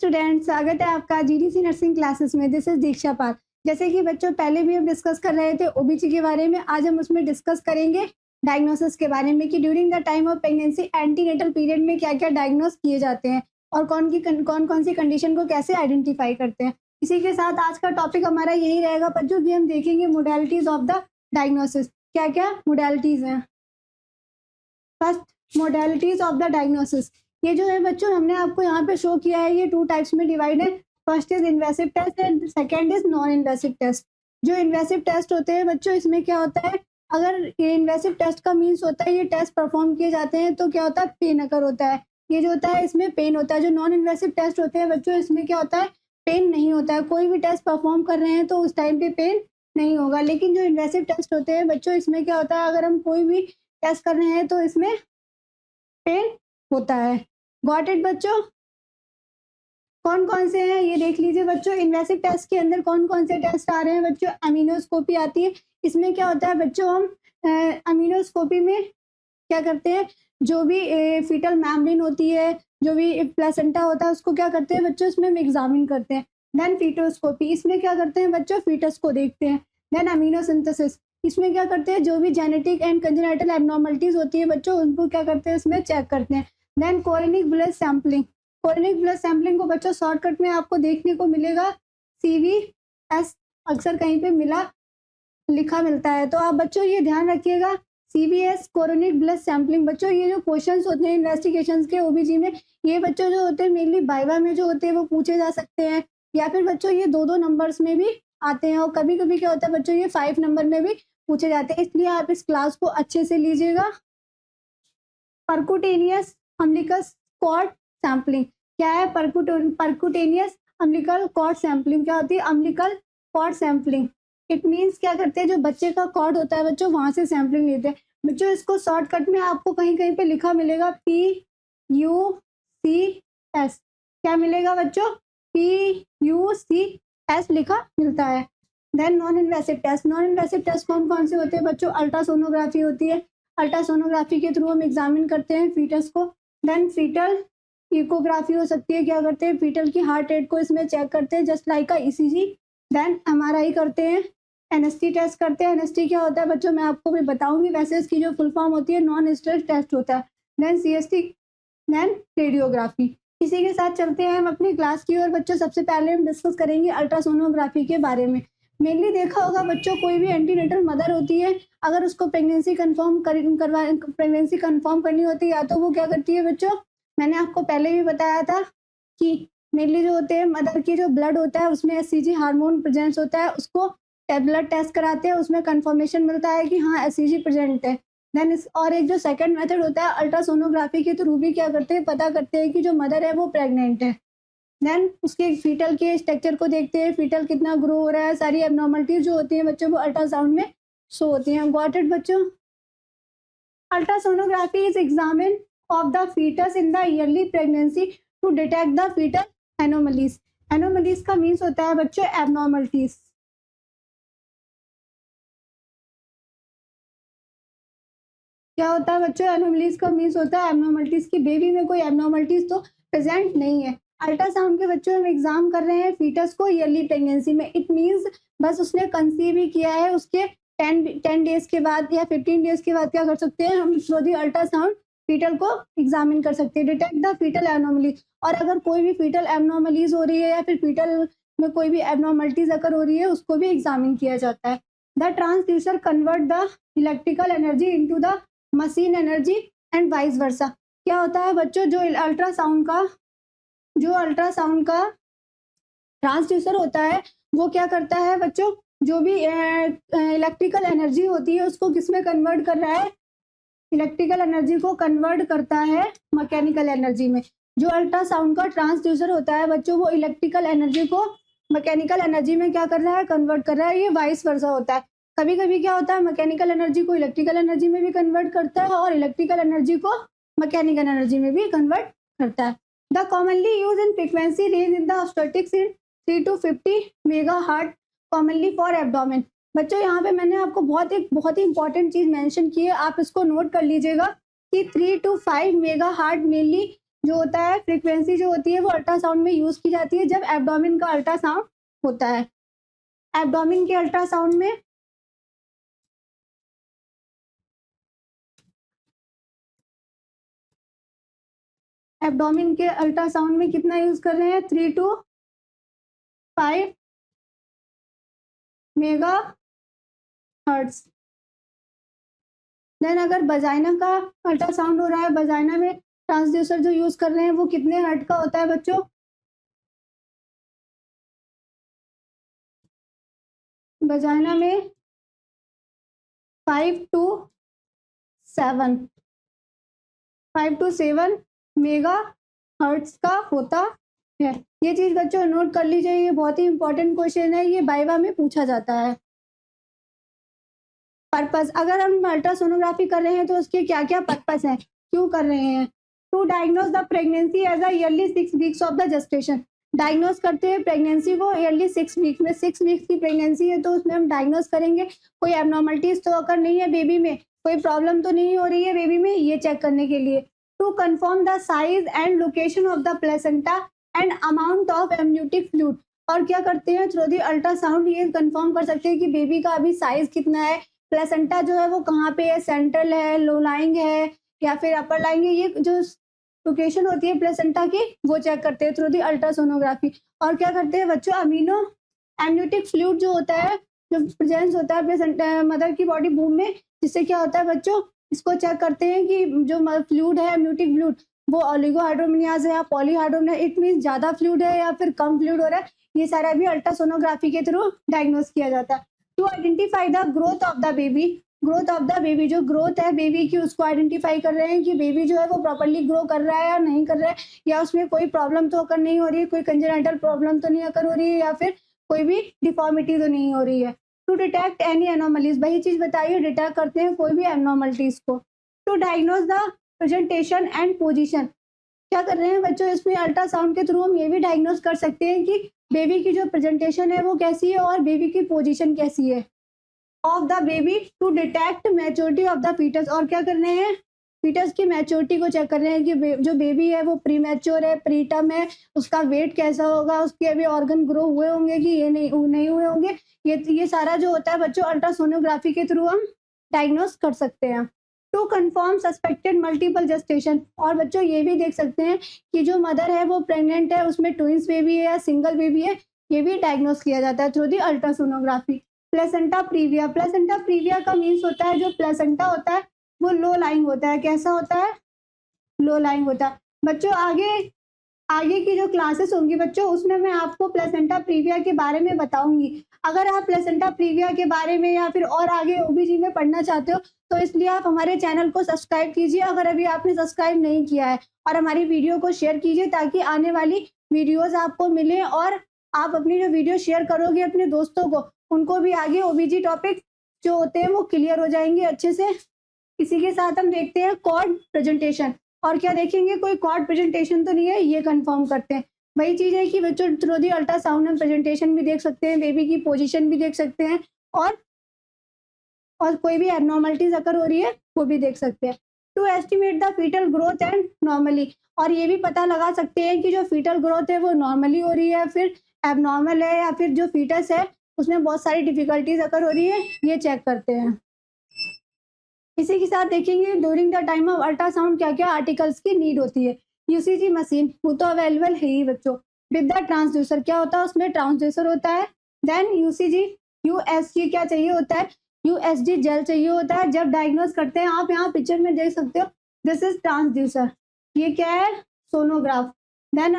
Student, स्वागत है आपका जीडीसी नर्सिंग क्लासेस में। दिस इज दीक्षा पाल। जैसे कि बच्चों पहले भी हम डिस्कस कर रहे थे ओबीजी के बारे में, आज हम उसमें डिस्कस करेंगे डायग्नोसिस के बारे में कि during the time of pregnancy antenatal period में क्या क्या डायग्नोस किए जाते हैं और कौन सी कंडीशन को कैसे आइडेंटिफाई करते हैं। इसी के साथ आज का टॉपिक हमारा यही रहेगा बच्चों कि हम देखेंगे मोडालिटीज ऑफ द डायग्नोसिस। क्या क्या मोडालिटीज हैं। First, modalities of the diagnosis. ये जो है बच्चों हमने आपको यहाँ पे शो किया है, ये 2 टाइप्स में डिवाइड है। First is invasive test and second is non invasive test. जो इन्वेसिव टेस्ट होते हैं बच्चों, इसमें क्या होता है, अगर ये इन्वेसिव टेस्ट का मीन्स होता है ये टेस्ट परफॉर्म किए जाते हैं तो क्या होता है, पेन अकर होता है। ये जो होता है इसमें पेन होता है। जो नॉन इन्वेसिव टेस्ट होते हैं बच्चों, इसमें क्या होता है, पेन नहीं होता है। कोई भी टेस्ट परफॉर्म कर रहे हैं तो उस टाइम पे पेन नहीं होगा। लेकिन जो इन्वेसिव टेस्ट होते हैं बच्चों, इसमें क्या होता है, अगर हम कोई भी टेस्ट कर रहे हैं तो इसमें पेन होता है। गॉट इट बच्चों। कौन कौन से हैं ये देख लीजिए बच्चों। इन्वेसिव टेस्ट के अंदर कौन कौन से टेस्ट आ रहे हैं बच्चों। एमिनोस्कोपी आती है। इसमें क्या होता है बच्चों, हम एमिनोस्कोपी में क्या करते हैं, जो भी फीटल मेम्ब्रेन होती है, जो भी प्लेसेंटा होता है, उसको क्या करते हैं बच्चों, इसमें हम एग्जामिन करते हैं। देन फीटोस्कोपी, इसमें क्या करते हैं बच्चों, फीटस को देखते हैं। देन अमीनोसिंथेसिस, इसमें क्या करते हैं, जो भी जेनेटिक एंड कंजेनिटल एब्नॉर्मलिटीज होती है बच्चों, उनको क्या करते हैं, इसमें चेक करते हैं। Then chorionic blood sampling. Chorionic blood sampling को बच्चों शॉर्टकट में आपको देखने को मिलेगा CVS, अक्सर कहीं पे लिखा मिलता है, तो आप बच्चों ये ध्यान रखिएगा। CVS chorionic blood sampling. बच्चों ये जो क्वेश्चंस होते हैं इन्वेस्टिगेशंस के ओबीजी में, ये बच्चों जो होते हैं मेनली वाइवा में जो होते हैं वो पूछे जा सकते हैं, या फिर बच्चों ये 2-2 नंबर्स में भी आते हैं, और कभी कभी क्या होता है बच्चों ये 5 नंबर में भी पूछे जाते हैं। इसलिए आप इस क्लास को अच्छे से लीजिएगा। परकुटेनियस अम्बिलिकस कॉर्ड सैंपलिंग क्या है। परकुटेनियस अम्बिलिकल कॉर्ड सैंपलिंग क्या होती है, umbilical cord sampling. It means क्या करते हैं, जो बच्चे का कॉर्ड होता है बच्चों, वहां से सैंपलिंग लेते हैं। बच्चों इसको शॉर्टकट में आपको कहीं कहीं पे लिखा मिलेगा PUCS। क्या मिलेगा बच्चों, PUCS लिखा मिलता है। Then non invasive test. Non invasive test कौन कौन से होते हैं बच्चों, अल्ट्रासोनोग्राफी होती है। अल्ट्रासोनोग्राफी के थ्रू हम एग्जामिन करते हैं फीटस को। देन फीटल इकोग्राफी हो सकती है, क्या करते हैं, फीटल की हार्ट रेट को इसमें चेक करते हैं, just like ECG। Then MRI करते हैं। NST टेस्ट करते हैं। NST क्या होता है बच्चों, मैं आपको भी बताऊंगी, वैसे इसकी जो फुल फॉर्म होती है नॉन स्टेरॉइड टेस्ट होता है। Then CST, then radiography. इसी के साथ चलते हैं हम अपनी क्लास की और बच्चों, सबसे पहले हम डिस्कस करेंगे अल्ट्रासोनोग्राफी के बारे में। मेनली देखा होगा बच्चों, कोई भी एंटीनेटल मदर होती है, अगर उसको प्रेगनेंसी कंफर्म करनी होती है, या तो वो क्या करती है बच्चों, मैंने आपको पहले भी बताया था कि मेनली जो होते हैं मदर की जो ब्लड होता है उसमें SCG हार्मोन प्रेजेंस होता है, उसको ब्लड टेस्ट कराते हैं, उसमें कंफर्मेशन मिलता है कि हाँ SCG प्रेजेंट है। देन और एक जो सेकंड मेथड होता है अल्ट्रासोनोग्राफी के थ्रू भी क्या करते हैं, पता करते हैं कि जो मदर है वो प्रेग्नेंट है। देन उसके फीटल के स्ट्रक्चर को देखते हैं, फीटल कितना ग्रो हो रहा है, सारी एब्नॉर्मलिटीज जो होती हैं बच्चों वो अल्ट्रासाउंड में शो होती हैं। गॉट इट बच्चों। Ultrasonography is examine of the fetus in the early pregnancy to detect the fetal anomalies। anomalies का मीन्स होता है बच्चों abnormalities। क्या होता है बच्चों, एनोमलीज का मीन्स होता है एब्नॉर्मलिटीज की बेबी में कोई एब्नॉर्मलिटीज तो प्रेजेंट नहीं है। अल्ट्रासाउंड के बच्चों हम एग्जाम कर रहे हैं फीटस को ईयरली प्रेगनेंसी में। इट मीन्स बस उसने कंसीव ही किया है, उसके 10 डेज के बाद या 15 डेज के बाद क्या कर सकते हैं, हम थ्रू दी अल्ट्रासाउंड फीटल को एग्जामिन कर सकते हैं, डिटेक्ट द फीटल एब्नॉर्मली। और अगर कोई भी फीटल एब्नॉर्मलीज हो रही है या फिर फीटल में कोई भी एब्नॉर्मलिटीज अगर हो रही है, उसको भी एग्जामिन किया जाता है। The transducer convert the electrical energy into the machine energy and vice versa. क्या होता है बच्चों, जो अल्ट्रासाउंड का ट्रांसड्यूसर होता है वो क्या करता है बच्चों, जो भी इलेक्ट्रिकल एनर्जी होती है उसको किस में कन्वर्ट कर रहा है, इलेक्ट्रिकल एनर्जी को कन्वर्ट करता है मैकेनिकल एनर्जी में। जो अल्ट्रासाउंड का ट्रांसड्यूसर होता है बच्चों, वो इलेक्ट्रिकल एनर्जी को मैकेनिकल एनर्जी में क्या कर रहा है, कन्वर्ट कर रहा है। ये वाइस वर्सा होता है। कभी कभी क्या होता है, मैकेनिकल एनर्जी को इलेक्ट्रिकल एनर्जी में भी कन्वर्ट करता है और इलेक्ट्रिकल एनर्जी को मैकेनिकल एनर्जी में भी कन्वर्ट करता है। The commonly use in frequency range in the obstetrics in 3 to 50 megahertz commonly for abdomen. बच्चों यहाँ पे मैंने आपको बहुत ही इंपॉर्टेंट चीज मेंशन की है, आप इसको नोट कर लीजिएगा कि 3 to 5 मेगाहर्ट्ज मेनली जो होता है फ्रीक्वेंसी जो होती है वो अल्ट्रासाउंड में यूज की जाती है जब एब्डोमेन का अल्ट्रासाउंड होता है। एब्डोमेन के अल्ट्रासाउंड में कितना यूज कर रहे हैं, 3 to 5 मेगा हर्ट्ज। देन अगर वजाइना का अल्ट्रासाउंड हो रहा है, वजाइना में ट्रांसड्यूसर जो यूज कर रहे हैं वो कितने हर्ट का होता है बच्चों, वजाइना में 5 to 7 मेगा हर्ट्ज का होता है। ये चीज बच्चों नोट कर लीजिए, ये बहुत ही इंपॉर्टेंट क्वेश्चन है, ये वाइवा में पूछा जाता है। पर्पस, अगर हम अल्ट्रासोनोग्राफी कर रहे हैं तो उसके क्या क्या पर्पस है, क्यों कर रहे हैं। To diagnose the pregnancy as a early 6 weeks of the gestation, diagnose करते हैं प्रेगनेंसी को ईयरली 6 वीक में। 6 वीक्स की प्रेगनेंसी है तो उसमें हम डायग्नोज करेंगे कोई एबनॉर्मलिटीज तो अगर नहीं है बेबी में, कोई प्रॉब्लम तो नहीं हो रही है बेबी में, ये चेक करने के लिए। To confirm the size and location of the placenta and amount of amniotic fluid, और क्या करते हैं थ्रू दी अल्ट्रासाउंड ये कंफर्म कर सकते हैं कि बेबी का अभी साइज कितना है, प्लेसेंटा जो है वो कहाँ पे है, सेंट्रल है, लो लाइंग है या फिर अपर लाइंग है, ये जो लोकेशन होती है प्लेसेंटा की वो चेक करते हैं थ्रू दी अल्ट्रासोनोग्राफी। और क्या करते हैं बच्चों, अमीनो एमनियोटिक फ्लूइड जो होता है, जो प्रेजेंस होता है प्लेसेंटा मदर की बॉडी बूम में, जिससे क्या होता है बच्चों, इसको चेक करते हैं कि जो फ्लूइड है एमनियोटिक फ्लूइड वो ओलिगोहाइड्रोमिनियाज है या पॉलीहाइड्रोमिनियाज, इट मीन ज्यादा फ्लूइड है या फिर कम फ्लूइड हो रहा है, ये सारा भी अल्ट्रासोनोग्राफी के थ्रू डायग्नोज किया जाता है। To identify the growth of the baby, growth of the baby, जो ग्रोथ है बेबी की उसको आइडेंटिफाई कर रहे हैं कि बेबी जो है वो प्रॉपर्ली ग्रो कर रहा है या नहीं कर रहा है, या उसमें कोई प्रॉब्लम तो अकर नहीं हो रही है, कोई कंजेनिटल प्रॉब्लम तो नहीं अकर हो रही है, या फिर कोई भी डिफॉर्मिटी तो नहीं हो रही है। टू डिटेक्ट एनी एनोमलीज, वही चीज बताइए, डिटेक्ट करते हैं कोई भी एनोमलिटीज को। To diagnose the presentation and position, क्या कर रहे हैं बच्चों, इसमें अल्ट्रासाउंड के थ्रू हम ये भी डायग्नोज कर सकते हैं कि बेबी की जो प्रेजेंटेशन है वो कैसी है और बेबी की पोजीशन कैसी है of the baby. To detect maturity of the fetus, और क्या कर रहे हैं, फीटस की मैच्योरिटी को चेक कर रहे हैं कि जो बेबी है वो प्री मैच्योर है, प्रीटर्म है, उसका वेट कैसा होगा, उसके अभी ऑर्गन ग्रो हुए होंगे कि ये नहीं हुए होंगे, ये सारा जो होता है बच्चों अल्ट्रासोनोग्राफी के थ्रू हम डायग्नोज कर सकते हैं। To confirm suspected multiple gestation, और बच्चों ये भी देख सकते हैं कि जो मदर है वो प्रेग्नेंट है, उसमें ट्विंस बेबी है या सिंगल बेबी है, ये भी डायग्नोज किया जाता है through the ultrasonography. Placenta previa, placenta previa का मीन्स होता है जो प्लेसेंटा होता है वो लो लाइंग होता है, कैसा होता है, लो लाइंग होता है। बच्चों आगे की जो क्लासेस होंगी बच्चों उसमें मैं आपको प्लेसेंटा प्रीविया के बारे में बताऊंगी। अगर आप प्लेसेंटा प्रीविया के बारे में या फिर और आगे ओबीजी में पढ़ना चाहते हो तो इसलिए आप हमारे चैनल को सब्सक्राइब कीजिए अगर अभी आपने सब्सक्राइब नहीं किया है, और हमारी वीडियो को शेयर कीजिए ताकि आने वाली वीडियोज आपको मिले, और आप अपनी जो वीडियो शेयर करोगे अपने दोस्तों को, उनको भी आगे ओबीजी टॉपिक जो होते हैं वो क्लियर हो जाएंगे अच्छे से। इसी के साथ हम देखते हैं कॉर्ड प्रेजेंटेशन, और क्या देखेंगे, कोई कॉर्ड प्रेजेंटेशन तो नहीं है, ये कंफर्म करते हैं। वही चीज है कि बच्चों थ्रू दी अल्ट्रासाउंड हम प्रेजेंटेशन भी देख सकते हैं, बेबी की पोजीशन भी देख सकते हैं, और कोई भी एबनॉर्मलिटीज अगर हो रही है वो भी देख सकते हैं। To estimate the fetal growth and normally, और ये भी पता लगा सकते हैं कि जो फीटल ग्रोथ है वो नॉर्मली हो रही है फिर एबनॉर्मल है, या फिर जो फीटस है उसमें बहुत सारी डिफिकल्टीज अगर हो रही है, ये चेक करते हैं। इसी के साथ देखेंगे during the time of ultrasound क्या क्या आर्टिकल्स की नीड होती है। यूसीजी मशीन वो तो अवेलेबल है ही बच्चों, विद द ट्रांसड्यूसर क्या होता है, उसमें ट्रांसड्यूसर होता है। देन यूसीजी यूएसजी क्या चाहिए होता है, यूएसजी जेल चाहिए होता है जब डायग्नोज करते हैं। आप यहाँ पिक्चर में देख सकते हो, दिस इज ट्रांसड्यूसर, ये क्या है, सोनोग्राफ। देन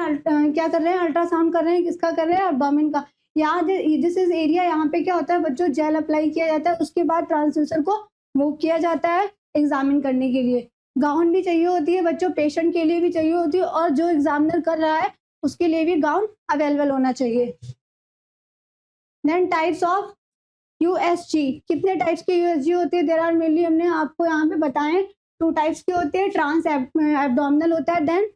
क्या कर रहे हैं, अल्ट्रासाउंड कर रहे हैं, किसका कर रहे हैं, एब्डोमेन का। यहाँ दिस इज एरिया, यहाँ पे क्या होता है बच्चों, जेल अप्लाई किया जाता है, उसके बाद ट्रांसड्यूसर को मूव किया जाता है एग्जामिन करने के लिए। गाउन भी चाहिए होती है बच्चों, पेशेंट के लिए भी चाहिए होती है, और जो एग्जामिनर कर रहा है उसके लिए भी गाउन अवेलेबल होना चाहिए। देन टाइप्स ऑफ यूएसजी, कितने टाइप्स के यूएसजी होते हैं, देयर आर मेनली, हमने आपको यहाँ पे बताएं 2 टाइप्स के होते हैं। ट्रांस एब्डोमिनल होता है, देन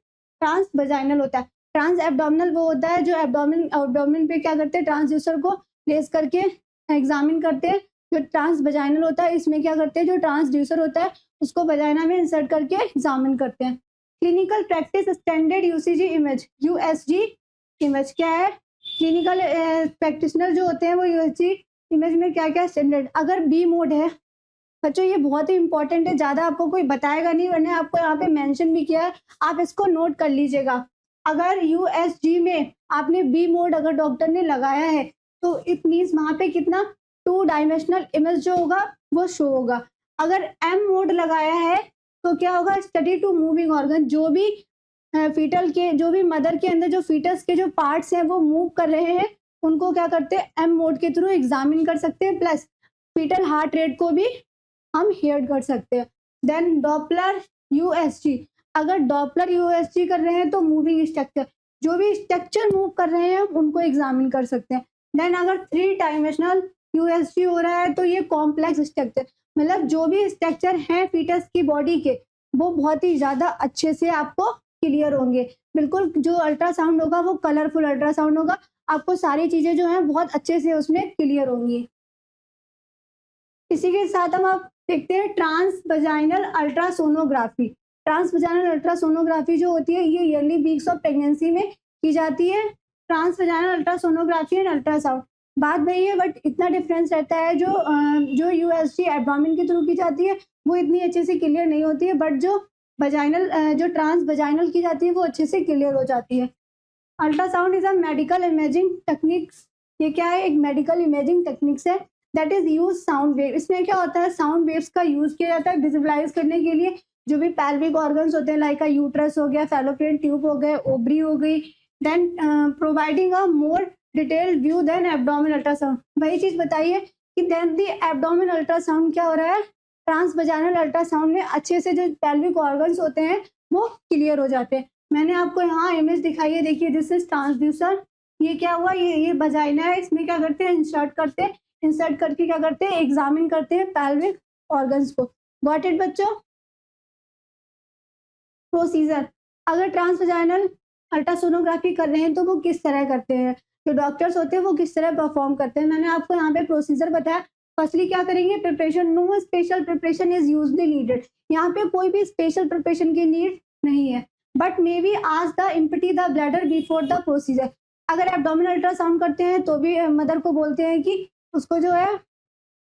ट्रांस वजाइनल होता है। ट्रांस एब्डोमिनल वो होता है जो एब्डोमिन पे क्या करते हैं, ट्रांसड्यूसर को प्लेस करके एग्जामिन करते हैं। जो ट्रांस वजाइनल होता है इसमें क्या करते हैं, जो ट्रांसड्यूसर होता है उसको वजाइना में इंसर्ट करके एग्जामिन करते हैं। Clinical practice standard UCG image, USG image क्या है? क्लिनिकल प्रैक्टिशनर जो होते हैं वो यूएसजी इमेज में क्या क्या स्टैंडर्ड, अगर बी मोड है बच्चों, ये बहुत ही इंपॉर्टेंट है, ज़्यादा आपको कोई बताएगा नहीं, वरना आपको यहाँ पे मेंशन भी किया है, आप इसको नोट कर लीजिएगा। अगर यूएसजी में आपने बी मोड अगर डॉक्टर ने लगाया है तो इट मीन्स वहाँ पे कितना 2 डायमेंशनल इमेज जो होगा वो शो होगा। अगर एम मोड लगाया है तो क्या होगा? स्टडी टू मूविंग ऑर्गन, जो भी फीटल के, जो भी मदर के अंदर जो फीटस के जो पार्ट्स हैं वो मूव कर रहे हैं, उनको क्या करते हैं एम मोड के थ्रू एग्जामिन कर सकते हैं, प्लस फीटल हार्ट रेट को भी हम हेयर कर सकते हैं। देन डॉपलर यूएसजी, अगर डॉपलर यूएसजी कर रहे हैं तो मूविंग स्ट्रक्चर, जो भी स्ट्रक्चर मूव कर रहे हैं उनको एग्जामिन कर सकते हैं। देन अगर 3 डायमेंशनल यूएसजी हो रहा है तो ये कॉम्प्लेक्स स्ट्रक्चर, मतलब जो भी स्ट्रक्चर हैं फीटस की बॉडी के वो बहुत ही ज़्यादा अच्छे से आपको क्लियर होंगे। बिल्कुल जो अल्ट्रासाउंड होगा वो कलरफुल अल्ट्रासाउंड होगा, आपको सारी चीज़ें जो हैं बहुत अच्छे से उसमें क्लियर होंगी। इसी के साथ हम आप देखते हैं transvaginal ultrasonography. Transvaginal ultrasonography जो होती है ये ईयरली वीक्स ऑफ प्रेगनेंसी में की जाती है। Transvaginal ultrasonography and ultrasound बात वही है, बट इतना डिफरेंस रहता है, जो यूएसजी एब्डोमेन के थ्रू की जाती है वो इतनी अच्छे से क्लियर नहीं होती है, बट जो वजाइनल जो ट्रांस वजाइनल की जाती है वो अच्छे से क्लियर हो जाती है। Ultrasound is a medical imaging techniques, ये क्या है? एक मेडिकल इमेजिंग टेक्निक्स है that is use sound wave. इसमें क्या होता है? साउंड वेव्स का यूज किया जाता है विजुअलाइज करने के लिए जो भी पैल्विक ऑर्गन्स होते हैं, लाइक यूट्रस हो गया, फैलोपियन ट्यूब हो गए, ओवरी हो गई, then providing a more detailed view than abdominal ultrasound. वही चीज बताइए कि देन दी एब्डोमिनल अल्ट्रासाउंड क्या हो रहा है? ट्रांस वजाइनल अल्ट्रासाउंड में अच्छे से जो पैल्विक ऑर्गन्स होते हैं वो क्लियर हो जाते हैं। मैंने आपको यहाँ इमेज दिखाई है, देखिए दिस इज ट्रांसड्यूसर। ये क्या हुआ? ये वजाइना है, इसमें क्या करते हैं? इंसर्ट करते हैं, इंसर्ट करके क्या करते हैं? एग्जामिन करते हैं पैल्विक ऑर्गन्स को। गॉट इट बच्चों? प्रोसीजर, अगर ट्रांसवजाइनल अल्ट्रासोनोग्राफी कर रहे हैं तो वो किस तरह करते हैं, जो डॉक्टर्स होते हैं वो किस तरह परफॉर्म करते हैं, मैंने आपको यहाँ पे प्रोसीजर बताया। फर्स्टली क्या करेंगे? Preparation, no special preparation is usually needed, यहाँ पे कोई भी स्पेशल प्रिपरेशन की नीड नहीं है, बट मे बी आज the empty the bladder before the procedure. अगर एब्डोमिनल अल्ट्रासाउंड करते हैं तो भी मदर को बोलते हैं कि उसको जो है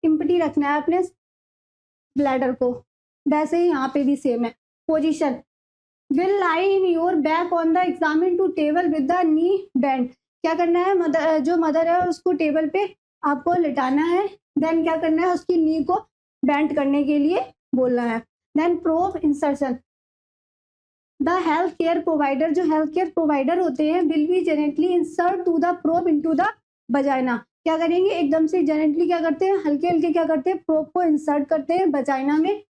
इम्पटी रखना है अपने ब्लैडर को, वैसे ही यहाँ पे भी सेम है। Position, will lie in your back on the examine to table with the knee bent, क्या करना है? मदर, जो मदर है उसको टेबल पे आपको लिटाना है, देन क्या करना है? उसकी नी को बेंट करने के लिए बोलना है। Then probe insertion, the health care provider, जो हेल्थ केयर प्रोवाइडर होते हैं will be gently insert to the probe into the vagina, क्या करेंगे? एकदम से जेनेटली क्या करते हैं? हल्के हल्के क्या करते हैं? प्रोब को इंसर्ट करते हैं वजाइना में।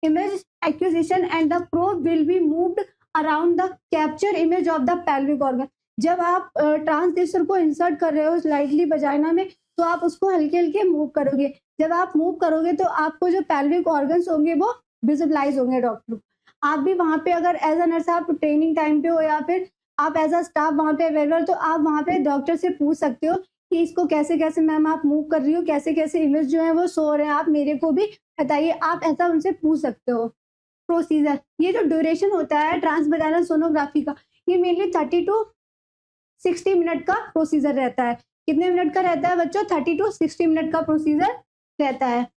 image acquisition and the probe will be moved around the capture image of the pelvic organ। जब आप ट्रांसड्यूसर को इंसर्ट कर रहे हो स्लाइटली वजाइना में तो आप उसको हल्के हल्के मूव करोगे, जब आप मूव करोगे तो आपको जो पेल्विक ऑर्गन्स होंगे वो विजुअलाइज होंगे। डॉक्टर आप भी वहाँ पे अगर एज अ नर्स आप ट्रेनिंग टाइम पे हो या फिर आप एज अ स्टाफ वहाँ पे अवेलेबल, तो आप वहाँ पे डॉक्टर से पूछ सकते हो कि इसको कैसे कैसे मैम आप मूव कर रही हो, कैसे कैसे इमेज जो है वो शो रहे हैं, आप मेरे को भी बताइए, आप ऐसा उनसे पूछ सकते हो। प्रोसीजर, ये जो ड्यूरेशन होता है ट्रांसवजाइनल सोनोग्राफी का, ये मेनली 30 टू 60 मिनट का प्रोसीजर रहता है। कितने मिनट का रहता है बच्चों? 30 टू 60 मिनट का प्रोसीजर रहता है।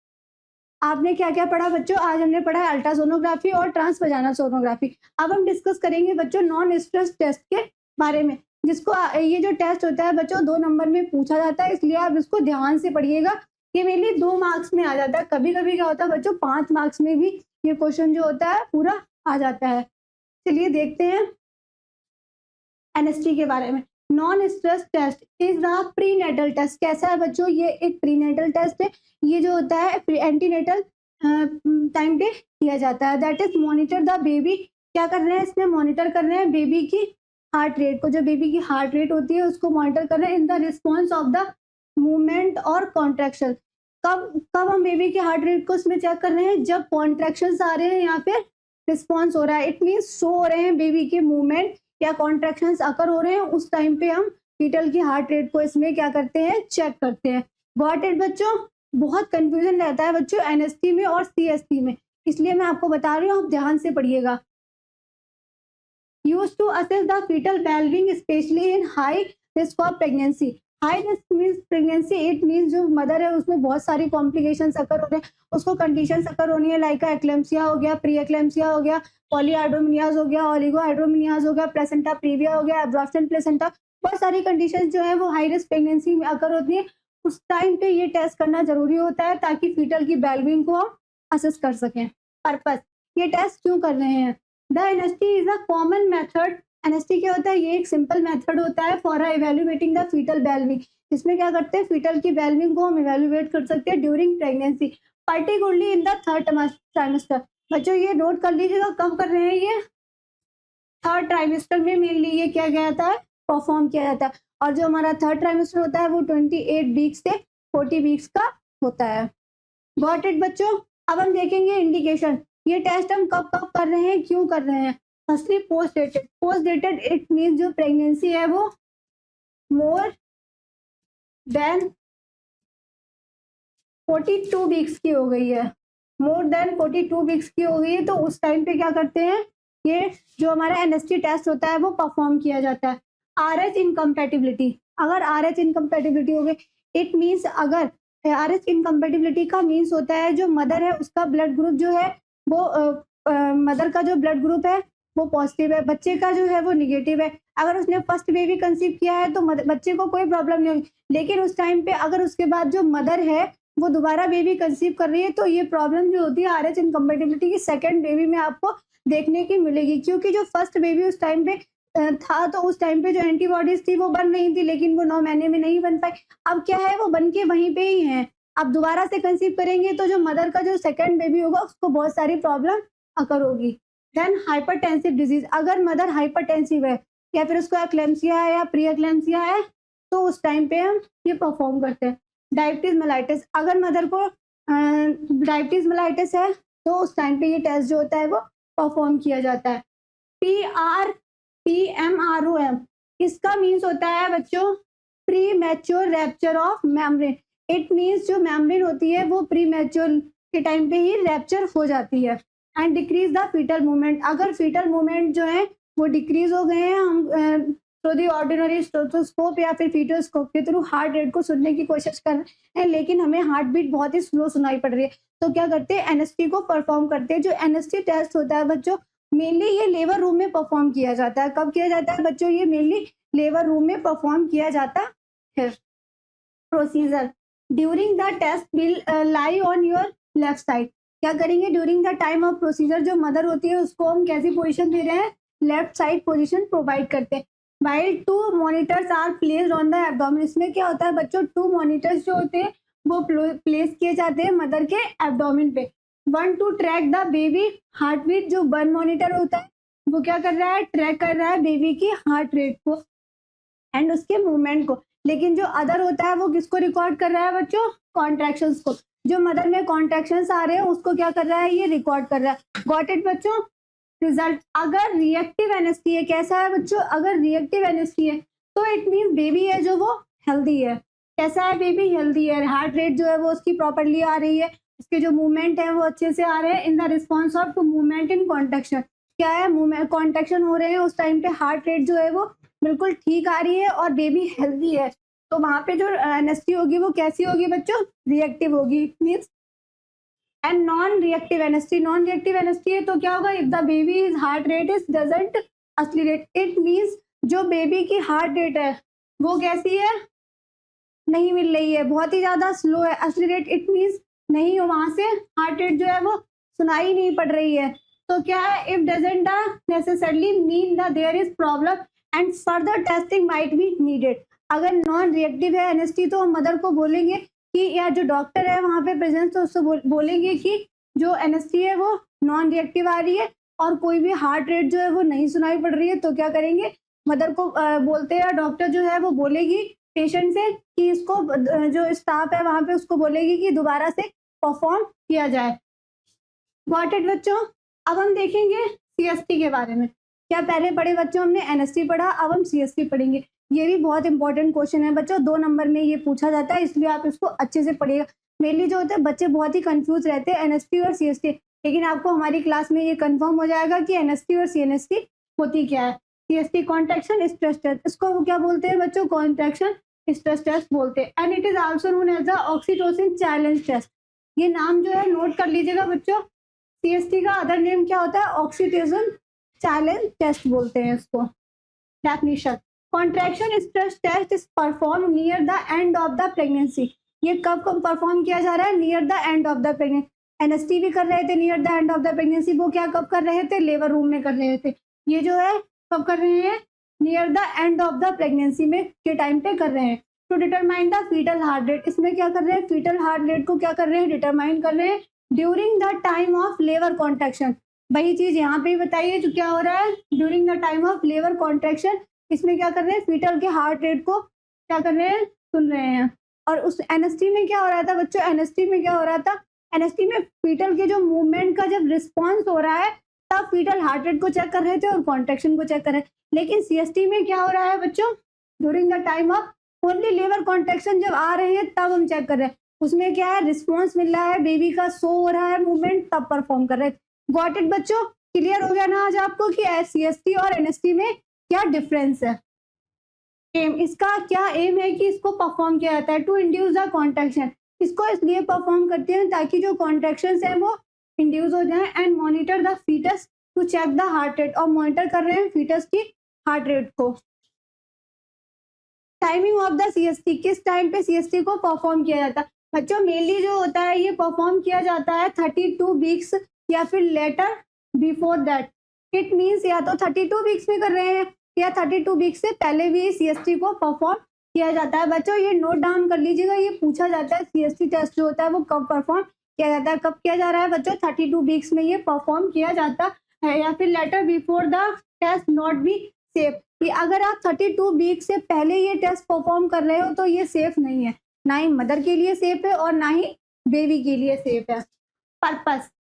आपने क्या क्या पढ़ा बच्चों? आज हमने पढ़ा है अल्ट्रासोनोग्राफी और ट्रांसवजाइनल सोनोग्राफी। अब हम डिस्कस करेंगे बच्चों नॉन स्ट्रेस टेस्ट के बारे में, जिसको ये जो टेस्ट होता है बच्चों 2 नंबर में पूछा जाता है, इसलिए आप इसको ध्यान से पढ़िएगा। ये मेनली 2 मार्क्स में आ जाता है, कभी कभी क्या होता है बच्चों 5 मार्क्स में भी ये क्वेश्चन जो होता है पूरा आ जाता है। चलिए देखते हैं एनएसटी के बारे में। Non stress test is the prenatal test. कैसा है बच्चों? ये एक प्रीनेटल टेस्ट है, ये जो होता है एंटीनेटल टाइम पे किया जाता है। That is monitor the baby, क्या कर रहे हैं इसमें? मॉनिटर कर रहे हैं बेबी की हार्ट रेट को, जो बेबी की हार्ट रेट होती है उसको मॉनिटर कर रहे हैं in the response of the movement और कॉन्ट्रैक्शन। कब कब हम बेबी के हार्ट रेट को इसमें चेक कर रहे हैं? जब कॉन्ट्रैक्शंस आ रहे हैं या फिर रिस्पॉन्स हो रहा है, इट मीन्स शो हो रहे हैं बेबी के मूवमेंट या कॉन्ट्रैक्शंस अकर हो रहे हैं, उस टाइम पे हम फीटल की हार्ट रेट को इसमें क्या करते हैं? चेक करते हैं। गॉट इट बच्चों? बहुत कंफ्यूजन रहता है बच्चों एनएसटी में और सीएसटी में, इसलिए मैं आपको बता रही हूँ, आप ध्यान से पढ़िएगा। Use to assess the fetal wellbeing specially in high risk of pregnancy. High risk means pregnancy, it means जो मदर है उसमें बहुत सारी कॉम्प्लिकेशन अकर हो रहे हैं, उसको कंडीशन अकर होनी है, लाइक एक्लेम्सिया हो गया, प्री एक्लेम्सिया हो गया, पॉलीहाइड्रोमिनियाज हो गया, ओलिगोहाइड्रोमिनियाज हो गया, प्लेसेंटा प्रीविया हो गया, एब्जॉर्प्शन प्लेसेंटा, बहुत सारी कंडीशन जो है वो हाई रिस्क प्रेगनेंसी में अकर होती है। उस टाइम पे ये टेस्ट करना जरूरी होता है ताकि फीटल की वेलबींग को हम असेस कर सकें। पर्पस, ये टेस्ट क्यों कर रहे हैं? The NST is a common method. NST क्या होता है? ये एक सिंपल मेथड होता है for evaluating the fetal wellbeing. इसमें क्या करते हैं, फीटल की वेलबींग को हम इवेल्युएट कर सकते हैं during pregnancy, particularly in the third trimester. बच्चों ये नोट कर लीजिएगा, कब कर रहे हैं ये? थर्ड ट्राइमेस्टर में मेनली ये क्या गया था, परफॉर्म किया जाता है। और जो हमारा थर्ड ट्राइमेस्टर होता है वो 28 वीक्स से 40 वीक्स का होता है। गॉट इट बच्चों? अब हम देखेंगे इंडिकेशन, ये टेस्ट हम कब कब कर रहे हैं, क्यों कर रहे हैं। Firstly post dated. Post dated it means जो प्रेगनेंसी है वो मोर देन 42 वीक्स की हो गई है, मोर देन 42 वीक्स की हो गई है, तो उस टाइम पे क्या करते हैं, ये जो हमारा एनएसटी टेस्ट होता है वो परफॉर्म किया जाता है। आरएच इनकम्पैटिबिलिटी, अगर आरएच इनकम्पैटिबिलिटी हो गई, इट मीन्स अगर आरएच इनकम्पैटिबिलिटी का मीन्स होता है जो मदर है उसका ब्लड ग्रुप जो है वो मदर का जो ब्लड ग्रुप है वो पॉजिटिव है, बच्चे का जो है वो निगेटिव है। अगर उसने फर्स्ट बेबी कंसीव किया है तो बच्चे को कोई प्रॉब्लम नहीं होगी, लेकिन उस टाइम पे अगर उसके बाद जो मदर है वो दोबारा बेबी कंसीव कर रही है तो ये प्रॉब्लम जो होती है आरएच इनकम्पैटिबिलिटी की सेकंड बेबी में आपको देखने की मिलेगी, क्योंकि जो फर्स्ट बेबी उस टाइम पे था तो उस टाइम पे जो एंटीबॉडीज थी वो बन रही थी, लेकिन वो 9 महीने में नहीं बन पाई। अब क्या है, वो बन के वहीं पे ही है। अब दोबारा से कंसीव करेंगे तो जो मदर का जो सेकंड बेबी होगा उसको बहुत सारी प्रॉब्लम अकर होगी। देन हाइपरटेंसिव डिजीज, अगर मदर हाइपरटेंसिव है या फिर उसको एक्लेम्सिया है या प्री एक्लेम्सिया है तो उस टाइम पे हम ये परफॉर्म करते हैं। डायबिटीज मेलाइटिस, अगर मदर को डायबिटीज मेलाइटिस है तो उस टाइम पे ये टेस्ट जो होता है वो परफॉर्म किया जाता है। PRPMROM, इसका मीन्स होता है बच्चों pre mature rapture of membrane. It means जो मेम्ब्रेन होती है वो प्री मैच्योर के टाइम पे ही रैप्चर हो जाती है। And decrease the fetal movement, अगर फीटल मूवमेंट जो है वो डिक्रीज हो गए हैं, हम थ्रू दी ऑर्डिनरी स्टेथोस्कोप या फिर फीटोस्कोप के थ्रू हार्ट रेट को सुनने की कोशिश कर रहे हैं, लेकिन हमें हार्ट बीट बहुत ही स्लो सुनाई पड़ रही है, तो क्या करते हैं, एनएसटी को परफॉर्म करते हैं। जो एनएसटी टेस्ट होता है बच्चों मेनली ये लेबर रूम में परफॉर्म किया जाता है। कब किया जाता है बच्चों? ये मेनली लेबर रूम में परफॉर्म किया जाता है। Procedure, during the test will lie on your left side. क्या करेंगे during the time of procedure? जो मदर होती है उसको हम कैसी पोजीशन दे रहे हैं? लेफ्ट साइड पोजीशन प्रोवाइड करते हैं। While 2 monitors are placed on the abdomen, इसमें क्या होता है बच्चों, 2 मॉनिटर्स जो होते हैं वो प्लेस किए जाते हैं मदर के एब्डोमेन पे। 1 to track the baby heart beat, जो 1 मॉनिटर होता है वो क्या कर रहा है, ट्रैक कर रहा है बेबी की हार्ट रेट को एंड उसके मूवमेंट को। लेकिन जो अदर होता है वो किसको रिकॉर्ड कर रहा है बच्चों? कॉन्ट्रैक्शंस को। जो मदर में कॉन्ट्रैक्शंस आ रहे हैं उसको क्या कर रहा है, ये रिकॉर्ड कर रहा है। गॉट इट बच्चों? रिजल्ट, अगर रिएक्टिव एनएसटी है, कैसा है बच्चों, अगर रिएक्टिव एनएसटी है तो इट मीन्स बेबी है जो वो हेल्दी है। कैसा है बेबी? हेल्दी है। हार्ट रेट जो है वो उसकी प्रॉपरली आ रही है, उसके जो मूवमेंट है वो अच्छे से आ रहे हैं in the response of to movement in contraction. क्या है, मूवमेंट कॉन्ट्रैक्शन हो रहे हैं उस टाइम पे हार्ट रेट जो है वो बिल्कुल ठीक आ रही है और बेबी हेल्दी है, तो वहां पे जो एनएसटी होगी वो कैसी होगी बच्चों? रिएक्टिव होगी। Means and non reactive NST, non reactive NST है तो क्या होगा, if the baby is heart rate is doesn't accelerate, it means जो बेबी की हार्ट रेट है वो कैसी है, नहीं मिल रही है, बहुत ही ज्यादा स्लो है। एक्सीलरेट इट मीन्स नहीं हो, वहां से हार्ट रेट जो है वो सुनाई नहीं पड़ रही है, तो क्या है, if doesn't necessarily mean the there is problem and further testing might be needed. अगर नॉन रिएक्टिव है एनएसटी तो हम मदर को बोलेंगे कि, या जो डॉक्टर है वहाँ पे प्रेजेंट तो उससे बोलेंगे कि जो एनएसटी है वो नॉन रिएक्टिव आ रही है और कोई भी हार्ट रेट जो है वो नहीं सुनाई पड़ रही है, तो क्या करेंगे, मदर को बोलते हैं, डॉक्टर जो है वो बोलेगी पेशेंट से कि इसको जो स्टाफ है वहाँ पे उसको बोलेगी कि दोबारा से परफॉर्म किया जाए। गॉट इट बच्चों? अब हम देखेंगे सीएसटी के बारे में। क्या पहले पढ़े बच्चों हमने एनएसटी पढ़ा, अब हम सीएसटी पढ़ेंगे। ये भी बहुत इंपॉर्टेंट क्वेश्चन है बच्चों, 2 नंबर में ये पूछा जाता है, इसलिए आप इसको अच्छे से पढ़िएगा। मेनली जो होते हैं बच्चे बहुत ही कंफ्यूज रहते हैं एनएसटी और सीएसटी, लेकिन आपको हमारी क्लास में ये कंफर्म हो जाएगा कि एनएसटी और सीएनएसटी होती क्या है? सीएसटी कॉन्ट्रैक्शन स्ट्रेस टेस्ट, इसको वो क्या बोलते हैं बच्चों? कॉन्ट्रैक्शन स्ट्रेस टेस्ट बोलते हैं। And it is also known as the oxytocin challenge test. ये नाम जो है नोट कर लीजिएगा बच्चों। सीएसटी का अदर नेम क्या होता है? ऑक्सीटोसिन चैलेंज टेस्ट बोलते हैं इसको। Definition, contraction stress test is perform near the end of the pregnancy. ये कब कब परफॉर्म किया जा रहा है? Near the end of the pregnancy. NST भी कर रहे थे near the end of the pregnancy, वो क्या कब कर रहे थे? लेबर रूम में कर रहे थे। ये जो है कब कर रहे हैं? Near the end of the pregnancy में के टाइम पे कर रहे हैं। To determine the fetal heart rate, इसमें क्या कर रहे हैं? फीटल हार्ट रेट को क्या कर रहे हैं? डिटरमाइन कर रहे हैं during the time of labour contraction. वही चीज यहाँ पे बताइए जो क्या हो रहा है during the time of labour contraction. इसमें क्या कर रहे हैं? फीटल के हार्ट रेट को क्या कर रहे हैं? सुन रहे हैं। और उस एनएसटी में क्या हो रहा था बच्चों? एनएसटी में क्या हो रहा था? एनएसटी में फीटल के जो मूवमेंट का जब रिस्पॉन्स हो रहा है तब फीटल हार्ट रेट को चेक कर रहे थे और कॉन्ट्रैक्शन को चेक कर रहे हैं। लेकिन सीएसटी में क्या हो रहा है बच्चों? During the time of only labour contraction जब आ रहे हैं तब हम चेक कर रहे हैं। उसमें क्या है? रिस्पॉन्स मिल रहा है, बेबी का शो हो रहा है मूवमेंट, तब परफॉर्म कर रहे हैं। गॉट इट बच्चों? क्लियर हो गया ना आज आपको कि सीएसटी और एनएसटी में क्या डिफरेंस है? एम, इसका क्या एम है कि इसको परफॉर्म किया जाता है? To induce the contraction. इसको इसलिए परफॉर्म करते हैं ताकि जो कॉन्ट्रैक्शंस हैं वो इंड्यूस हो जाए। And monitor the fetus to check the heart rate, और मॉनिटर कर रहे हैं फीटस की हार्ट रेट को। टाइमिंग ऑफ द सीएसटी, किस टाइम पे सीएसटी को परफॉर्म किया जाता है बच्चों? मेनली जो होता है ये परफॉर्म किया जाता है 32 वीक्स या फिर later before that. It means या तो 32 वीक्स में कर रहे हैं या 32 वीक्स से पहले भी सीएसटी को परफॉर्म किया जाता है। बच्चों ये नोट डाउन कर लीजिएगा, ये पूछा जाता है सीएसटी टेस्ट जो होता है वो कब परफॉर्म किया जाता है। कब किया जा रहा है बच्चों? 32 वीक्स में ये परफॉर्म किया जाता है। या फिर later before the test not be safe, कि अगर आप 32 वीक से पहले ये टेस्ट परफॉर्म कर रहे हो तो ये सेफ नहीं है, ना ही मदर के लिए सेफ है और ना ही बेबी के लिए सेफ है। Purpose,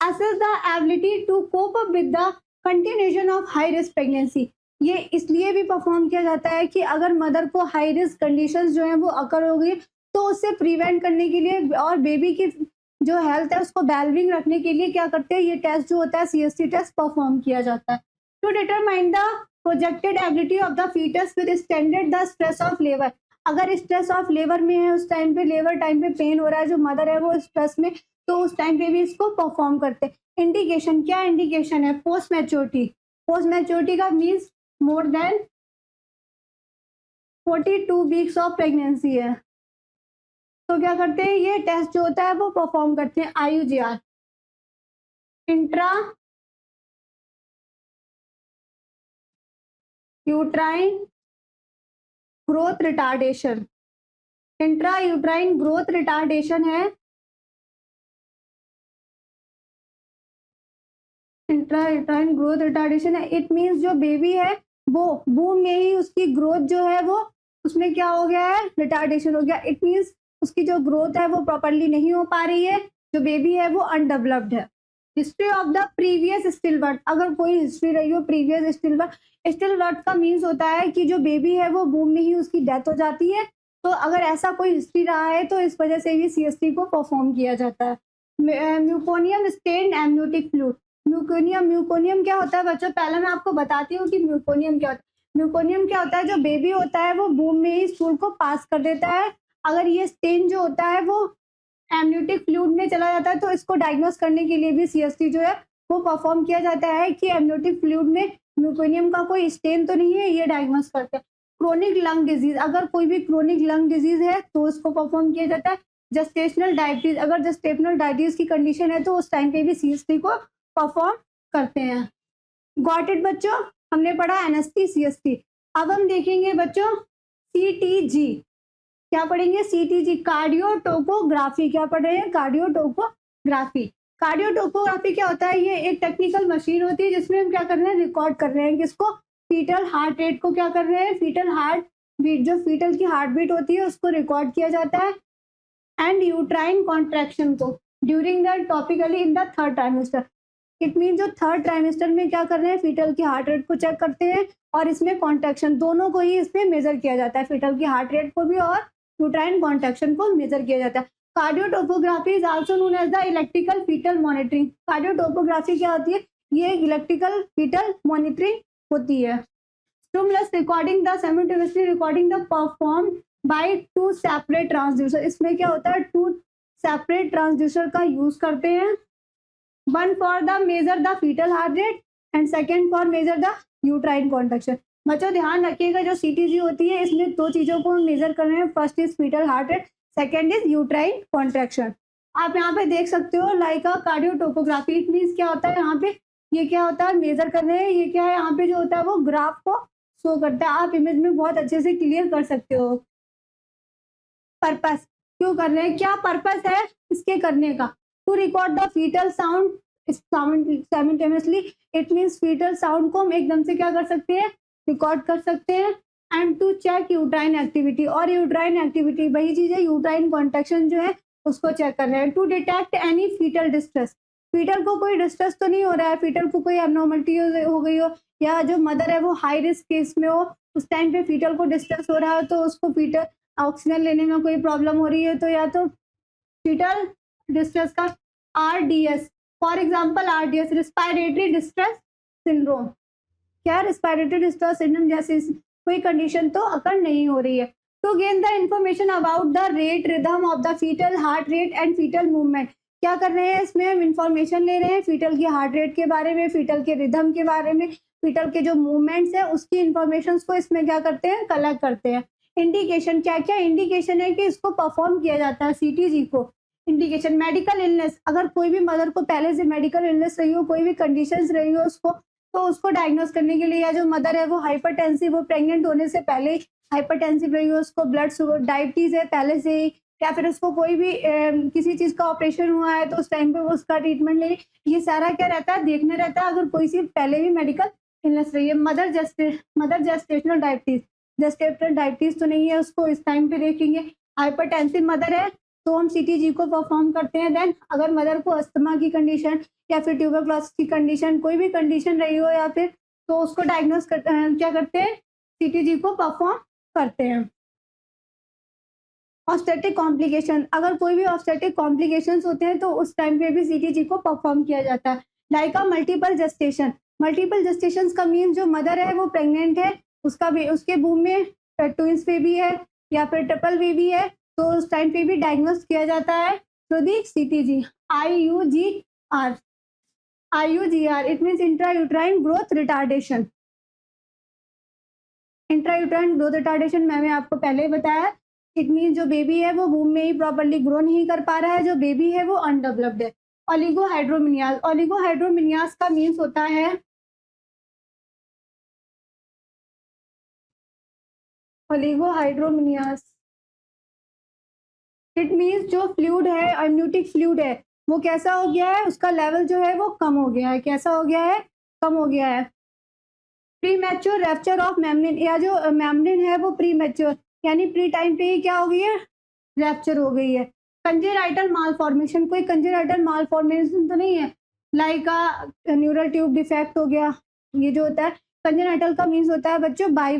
assess the ability to cope up with the continuation of high risk pregnancy. ये इसलिए भी परफॉर्म किया जाता है कि अगर मदर को हाई रिस्क कंडीशंस जो हैं वो अकर हो गई तो उससे प्रिवेंट करने के लिए और बेबी की जो हेल्थ है उसको वेलबींग रखने के लिए क्या करते हैं? ये टेस्ट जो होता है सीएसटी टेस्ट परफॉर्म किया जाता है। To determine the projected ability of the fetus with standard the stress of labour. अगर स्ट्रेस ऑफ लेबर में है, उस टाइम पे लेबर टाइम पे पेन हो रहा है, जो मदर है वो स्ट्रेस में, तो उस टाइम पे भी इसको परफॉर्म करते हैं। इंडिकेशन, क्या इंडिकेशन है? Post maturity. पोस्ट मैच्योरिटी का means more than 42 weeks of pregnancy है तो क्या करते हैं? ये टेस्ट जो होता है वो परफॉर्म करते हैं। IUGR, intra uterine growth retardation. Intra uterine growth retardation है, इंट्रा यूट्राइन ग्रोथ रिटार्डेशन है। इट मीन्स जो बेबी है वो वूम में ही उसकी ग्रोथ जो है वो उसमें क्या हो गया है? रिटार्डेशन हो गया। इट मीन्स उसकी जो ग्रोथ है वो प्रॉपरली नहीं हो पा रही है, जो बेबी है वो अनडेवलप्ड है। History of the previous still birth, अगर कोई हिस्ट्री रही हो previous still birth. Still birth का मीन्स होता है कि जो बेबी है वो वूम में ही उसकी डेथ हो जाती है, तो अगर ऐसा कोई हिस्ट्री रहा है तो इस वजह से भी सीएसटी को परफॉर्म किया जाता है। म्यूकोनियम स्टेन्ड एमनियोटिक फ्लूइड। म्यूकोनियम क्या होता है बच्चों? पहले मैं आपको बताती हूँ कि म्यूकोनियम क्या होता है। म्यूकोनियम क्या होता है? जो बेबी होता है वो बूम में ही स्टूल को पास कर देता है। अगर ये स्टेन जो होता है वो एमनियोटिक फ्लूइड में चला जाता है तो इसको डायग्नोस करने के लिए भी सीएसटी जो है वो परफॉर्म किया जाता है कि एमनियोटिक फ्लूइड में म्यूकोनियम का कोई स्टेन तो नहीं है, ये डायग्नोस करते हैं। क्रोनिक लंग डिजीज, अगर कोई भी क्रोनिक लंग डिजीज है तो इसको परफॉर्म किया जाता है। जेस्टेशनल डायबिटीज, अगर जेस्टेशनल डायबिटीज की कंडीशन है तो उस टाइम पे भी सीएसटी को परफॉर्म करते हैं। गॉट इट बच्चों? हमने पढ़ा एनएसटी सीएसटी। अब हम देखेंगे बच्चों सीटीजी। क्या पढ़ेंगे? CTG, cardiotocography. क्या पढ़ रहे हैं? कार्डियोटोकोग्राफी। कार्डियोटोकोग्राफी क्या होता है? ये एक टेक्निकल मशीन होती है जिसमें हम क्या कर रहे हैं? रिकॉर्ड कर रहे हैं किसको? फीटल हार्ट रेट को क्या कर रहे हैं? फीटल हार्ट बीट, जो फीटल की हार्ट बीट होती है उसको रिकॉर्ड किया जाता है। एंड यूट्राइन कॉन्ट्रैक्शन को during the topically in the third trimester. It mean जो थर्ड ट्राइमेस्टर में क्या कर रहे हैं? फीटल की हार्ट रेट को चेक करते हैं और इसमें कॉन्ट्रैक्शन दोनों को ही इसमें मेजर किया जाता है, फीटल की हार्ट रेट को भी और यूट्राइन कॉन्ट्रैक्शन को मेजर किया जाता है। Cardiotocography is also known as the electrical fetal monitoring. Cardiotocography क्या होती है? ये इलेक्ट्रिकल फीटल मॉनिटरिंग होती है। Stimulus recording the simultaneously recording the perform by two separate transducer. इसमें क्या होता है, टू सेपरेट ट्रांसड्यूसर का यूज करते हैं, one for the measure the fetal heart rate and second for measure the uterine contraction. बच्चों ध्यान रखिएगा, जो सीटीजी होती है इसमें दो चीजों को मेजर कर रहे हैं, first is fetal heart rate, second is uterine contraction. आप यहाँ पे देख सकते हो like a cardiotopography, it means क्या होता है यहाँ पे, ये क्या होता है मेजर कर रहे हैं, ये क्या है यहाँ पे जो होता है वो ग्राफ को शो करता है। आप इमेज में बहुत अच्छे से क्लियर कर सकते हो। पर्पस क्यों कर रहे हैं, क्या पर्पस है इसके करने का, to record the fetal sound simultaneously, it means fetal sound को हम एकदम से क्या कर सकते हैं, रिकॉर्ड कर सकते हैं, and to check uterine activity, और यूट्राइन एक्टिविटी वही चीज है, यूट्राइन कॉन्ट्रैक्शन जो है उसको चेक कर रहे हैं, to detect any fetal distress, fetal को कोई डिस्ट्रेस तो नहीं हो रहा है, फीटल को कोई एबनॉर्मलिटी हो गई हो, या जो मदर है वो हाई रिस्क केस में हो, उस टाइम पे फीटल को डिस्ट्रेस हो रहा है तो उसको फीटल ऑक्सीजन लेने में कोई प्रॉब्लम हो रही है, तो या तो फीटल डिस्ट्रेस का RDS, for example RDS respiratory distress syndrome, क्या रिस्पायरेटरी डिस्ट्रेस सिंड्रोम जैसी कोई कंडीशन तो अकर नहीं हो रही है। To gain the information about the rate rhythm of the fetal heart rate and fetal movement, क्या कर रहे हैं इसमें हम इंफॉर्मेशन ले रहे हैं फीटल की हार्ट रेट के बारे में, फीटल के रिदम के बारे में, फीटल के जो मूवमेंट्स है उसकी इंफॉर्मेशन को इसमें क्या करते हैं, कलेक्ट करते हैं। इंडिकेशन, क्या क्या इंडिकेशन है कि इसको परफॉर्म किया जाता है सीटीजी को। इंडिकेशन मेडिकल इलनेस, अगर कोई भी मदर को पहले से मेडिकल इलनेस रही हो, कोई भी कंडीशंस रही हो उसको, तो उसको डायग्नोस करने के लिए, या जो मदर है वो हाइपरटेंसिव, वो प्रेग्नेंट होने से पहले ही हाइपरटेंसिव रही हो, उसको ब्लड शुगर डायबिटीज है पहले से ही, या फिर उसको कोई भी किसी चीज का ऑपरेशन हुआ है तो उस टाइम पे वो उसका ट्रीटमेंट ले, ये सारा क्या रहता है, देखने रहता है अगर कोई सी पहले भी मेडिकल इलनेस रही है। Mother gestational diabetes, gestational diabetes तो नहीं है उसको इस टाइम पे देखेंगे। हाइपरटेंसिव मदर है तो हम सीटीजी को परफॉर्म करते हैं। देन अगर मदर को अस्थमा की कंडीशन या फिर ट्यूबरक्लोसिस की कंडीशन, कोई भी कंडीशन रही हो या फिर, तो उसको डायग्नोस क्या करते हैं, सीटीजी को परफॉर्म करते हैं। ऑब्स्टेट्रिक कॉम्प्लिकेशन, अगर कोई भी ऑब्स्टेट्रिक कॉम्प्लिकेशंस होते हैं तो उस टाइम पे भी सीटीजी को परफॉर्म किया जाता है। Like a multiple gestation, multiple gestation का मीन जो मदर है वो प्रेग्नेंट है, उसका भी उसके बूम में ट्विंस बेबी है या फिर ट्रिपल बेबी है, तो उस टाइम पे भी डायग्नोस किया जाता है through the CTG. IUGR it means intrauterine growth retardation. Intrauterine growth retardation मैंने आपको पहले ही बताया, इट मीन जो बेबी है वो वूम में ही प्रॉपर्ली ग्रो नहीं कर पा रहा है, जो बेबी है वो अनडेवलप्ड है। ओलिगोहाइड्रोमिनियाज, ओलिगोहाइड्रोमिनियाज का मीन्स होता है, ओलिगोहाइड्रोमिनियाज इट मीन्स जो फ्लूइड है, अम्नियोटिक फ्लूइड है, वो कैसा हो गया है, उसका लेवल जो है वो कम हो गया है, कैसा हो गया है, कम हो गया है। प्रीमैच्योर रैप्चर ऑफ मेम्ब्रेन, या जो मेम्ब्रेन है वो प्रीमैच्योर यानी प्री टाइम पे ही क्या हो गई है, रैप्चर हो गई है। कंजेनाइटल मालफॉर्मेशन, कोई कंजेनाइटल मालफॉर्मेशन तो नहीं है, लाइक न्यूरल ट्यूब डिफेक्ट हो गया, ये जो होता है कंजेनाइटल का मीन्स होता है बच्चों बाई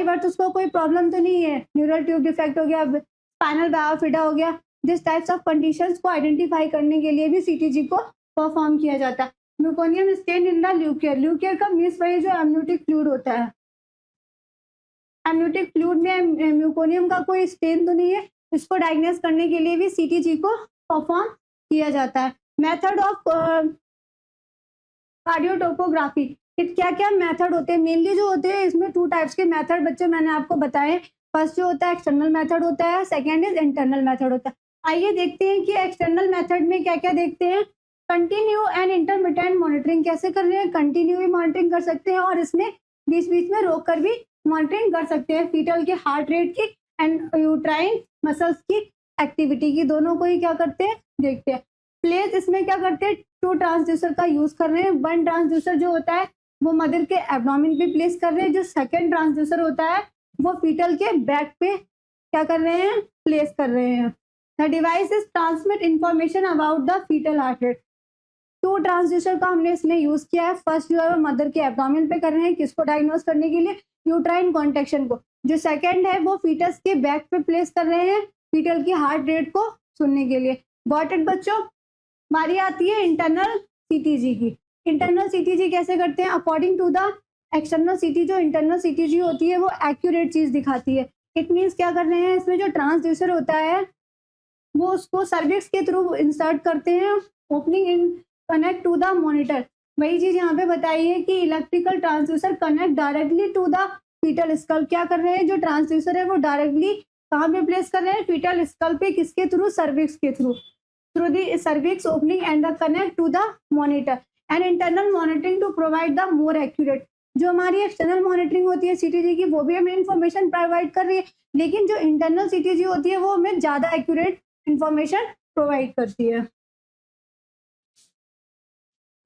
बर्थ उसको कोई प्रॉब्लम तो नहीं है, न्यूरल ट्यूब डिफेक्ट हो गया, स्पाइनल बायोफिडा हो गया, जिस टाइप्स ऑफ कंडीशंस को आइडेंटिफाई करने के लिए भी सीटीजी को परफॉर्म किया जाता है। म्यूकोनियम स्टेन इन द ल्यूकेयर, ल्यूकेयर का मीन्स वही जो एमनियोटिक फ्लूइड होता है, एमनियोटिक फ्लूइड में म्यूकोनियम का कोई स्टेन तो नहीं है, इसको डायग्नोस करने के लिए भी सीटीजी को परफॉर्म किया जाता है। मेथड ऑफ कार्डियोटोपोग्राफी, क्या क्या मेथड होते हैं, मेनली जो होते हैं इसमें टू टाइप्स के मेथड बच्चे मैंने आपको बताए। फर्स्ट जो होता है एक्सटर्नल मेथड होता है, सेकेंड इज इंटरनल मेथड होता है। आइए देखते हैं कि एक्सटर्नल मेथड में क्या क्या देखते हैं। कंटिन्यू एंड इंटरमिटेंट मॉनिटरिंग कैसे कर रहे हैं, कंटिन्यू भी मॉनिटरिंग कर सकते हैं और इसमें बीच बीच में रोक कर भी मॉनिटरिंग कर सकते हैं, फीटल के हार्ट रेट की एंड यूट्राइन मसल्स की एक्टिविटी की, दोनों को ही क्या करते हैं, देखते हैं। प्लेस इसमें क्या करते हैं, टू ट्रांसड्यूसर का यूज कर रहे हैं। वन ट्रांसड्यूसर जो होता है वो मदर के एब्डोमेन पे प्लेस कर रहे हैं, जो सेकेंड ट्रांसड्यूसर होता है वो फीटल के बैक पे क्या कर रहे हैं, प्लेस कर रहे हैं। The device is transmit information about the fetal heart rate. To transducer का हमने इसमें यूज किया है। फर्स्ट जो है वो मदर के एब्डोमेन पे कर रहे हैं, किसको डायग्नोस करने के लिए, यूट्राइन कॉन्ट्रैक्शन को। जो सेकंड है वो फीटस के बैक पे प्लेस कर रहे हैं, फीटल की हार्ट रेट को सुनने के लिए। गॉट इट बच्चों। बारी आती है इंटरनल सीटीजी की। इंटरनल सीटीजी कैसे करते हैं, अकॉर्डिंग टू द एक्सटर्नल सीटी जो इंटरनल सीटीजी होती है वो एक्यूरेट चीज दिखाती है। इट मीन्स क्या कर रहे हैं, इसमें जो ट्रांसड्यूसर होता है वो उसको सर्विक्स के थ्रू इंसर्ट करते हैं, opening in connect to the monitor. वही चीज यहाँ पे बताई है कि electrical transducer connect directly to the fetal skull. क्या कर रहे हैं, जो ट्रांसड्यूसर है वो डायरेक्टली कहाँ पे प्लेस कर रहे हैं, फीटल स्कल पे, किसके थ्रू, सर्विक्स के through, through the cervix opening and the connect to the monitor and internal monitoring to provide the more accurate. जो हमारी एक्सटर्नल मॉनिटरिंग होती है सीटीजी की, वो भी हमें इंफॉर्मेशन प्रोवाइड कर रही है, लेकिन जो इंटरनल सीटीजी होती है वो हमें ज्यादा एक्यूरेट इंफॉर्मेशन प्रोवाइड करती है।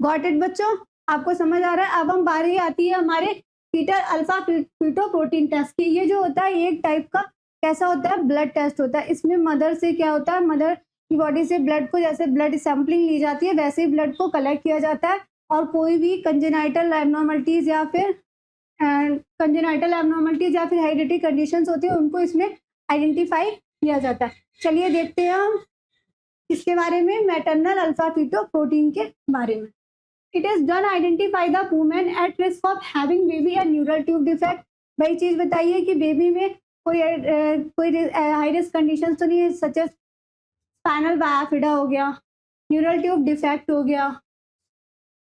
गॉट इट बच्चों, आपको समझ आ रहा है। अब हम बारी आती है हमारे फीटल अल्फा फीटोप्रोटीन टेस्ट की। ये जो होता है एक टाइप का कैसा होता है, ब्लड टेस्ट होता है। इसमें मदर से क्या होता है, मदर की बॉडी से ब्लड को, जैसे ब्लड सैंपलिंग ली जाती है वैसे ही ब्लड को कलेक्ट किया जाता है, और कोई भी कंजेनाइटल एबनॉर्मलिटीज या फिर हेरिडिटी कंडीशंस होती है उनको इसमें आइडेंटिफाई किया जाता है। चलिए देखते हैं हम इसके बारे में, मैटरनल अल्फा फीटोप्रोटीन के बारे में। It is done identify the women at risk of having baby and neural tube defect. वही चीज बताइए कि बेबी में कोई हाई रिस्क कंडीशन तो नहीं है, सच एज स्पाइनल बायोफिडा हो गया, न्यूरल ट्यूब डिफेक्ट हो गया,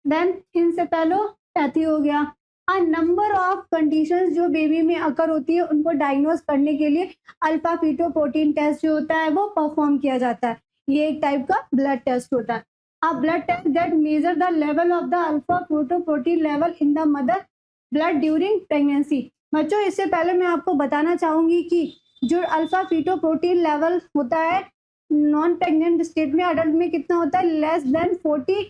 देन इंसेफेलोपैथी हो गया। अ नंबर ऑफ कंडीशंस जो बेबी में अकर होती है उनको डायग्नोज करने के लिए अल्फा फीटोप्रोटीन टेस्ट जो होता है वो परफॉर्म किया जाता है। ये एक टाइप का ब्लड टेस्ट होता है। A blood test that measure the level of the alpha fetoprotein level in the mother blood during pregnancy. बच्चों इससे पहले मैं आपको बताना चाहूंगी कि जो अल्फा फीटोप्रोटीन लेवल होता है नॉन प्रेग्नेंट स्टेट में, अडल्ट में कितना होता है, लेस देन 40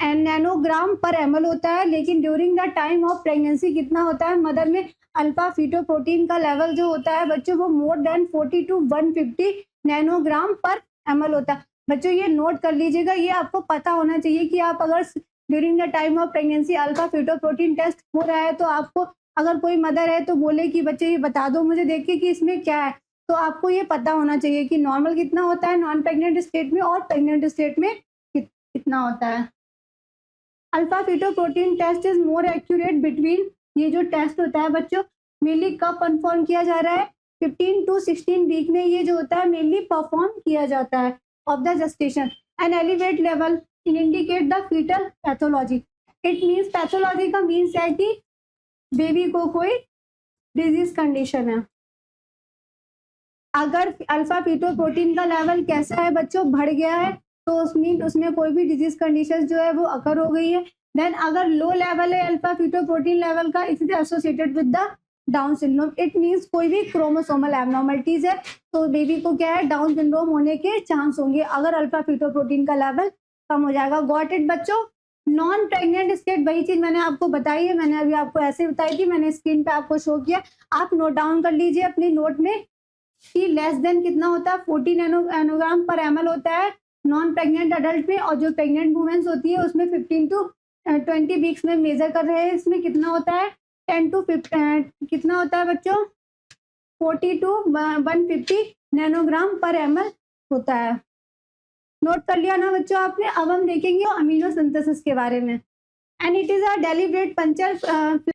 नैनोग्राम पर ml होता है, लेकिन during the time of pregnancy कितना होता है, मदर में अल्फा फीटोप्रोटीन का लेवल जो होता है बच्चों वो मोर देन 40 to 150 नैनोग्राम पर ml होता है। बच्चों ये नोट कर लीजिएगा, ये आपको पता होना चाहिए कि आप अगर during the time of pregnancy alpha fetoprotein test हो रहा है तो आपको, अगर कोई मदर है तो बोले कि बच्चे ये बता दो मुझे देख के कि इसमें क्या है, तो आपको ये पता होना चाहिए कि नॉर्मल कितना होता है नॉन प्रेग्नेंट स्टेट में और प्रेग्नेंट स्टेट में कितना होता है। Alpha fetoprotein test is more accurate between, ये जो टेस्ट होता है बच्चों मेनली कब परफॉर्म किया जा रहा है, 15 to 16 वीक में ये जो होता है मेनली परफॉर्म किया जाता है of the gestation. An elevate level in indicate the fetal pathology. It means pathology का मीन्स है कि बेबी को कोई डिजीज कंडीशन है। अगर अल्फा फीटोप्रोटीन का लेवल कैसा है बच्चों, बढ़ गया है तो उसमें कोई भी डिजीज कंडीशन जो है वो अकर हो गई है। देन अगर लो लेवल है अल्फा फीटोप्रोटीन लेवल का, it is associated with the down syndrome. It means कोई भी क्रोमोसोमल एबनॉर्मलिटीज है तो बेबी को क्या है, डाउन सिंड्रोम होने के चांस होंगे अगर अल्फा फीटोप्रोटीन का लेवल कम हो जाएगा। गॉट इट बच्चों। नॉन प्रेग्नेंट स्टेट, वही चीज मैंने आपको बताई है, मैंने अभी आपको ऐसे बताई थी, मैंने स्क्रीन पे आपको शो किया, आप नोट डाउन कर लीजिए अपनी नोट में कि लेस देन कितना होता है, 40 नैनोग्राम पर ml होता है नॉन प्रेग्नेंट अडल्ट में, और जो प्रेग्नेंट वुमेन्स होती है उसमें 15 to 20 वीक्स में मेजर कर रहे हैं, इसमें कितना होता है 10 to 15 कितना होता है बच्चों 40 to 150 नैनोग्राम पर ml होता है। नोट कर लिया ना बच्चों आपने। अब हम देखेंगे अमीनो सिंथेसिस के बारे में। And it is a deliberate puncture,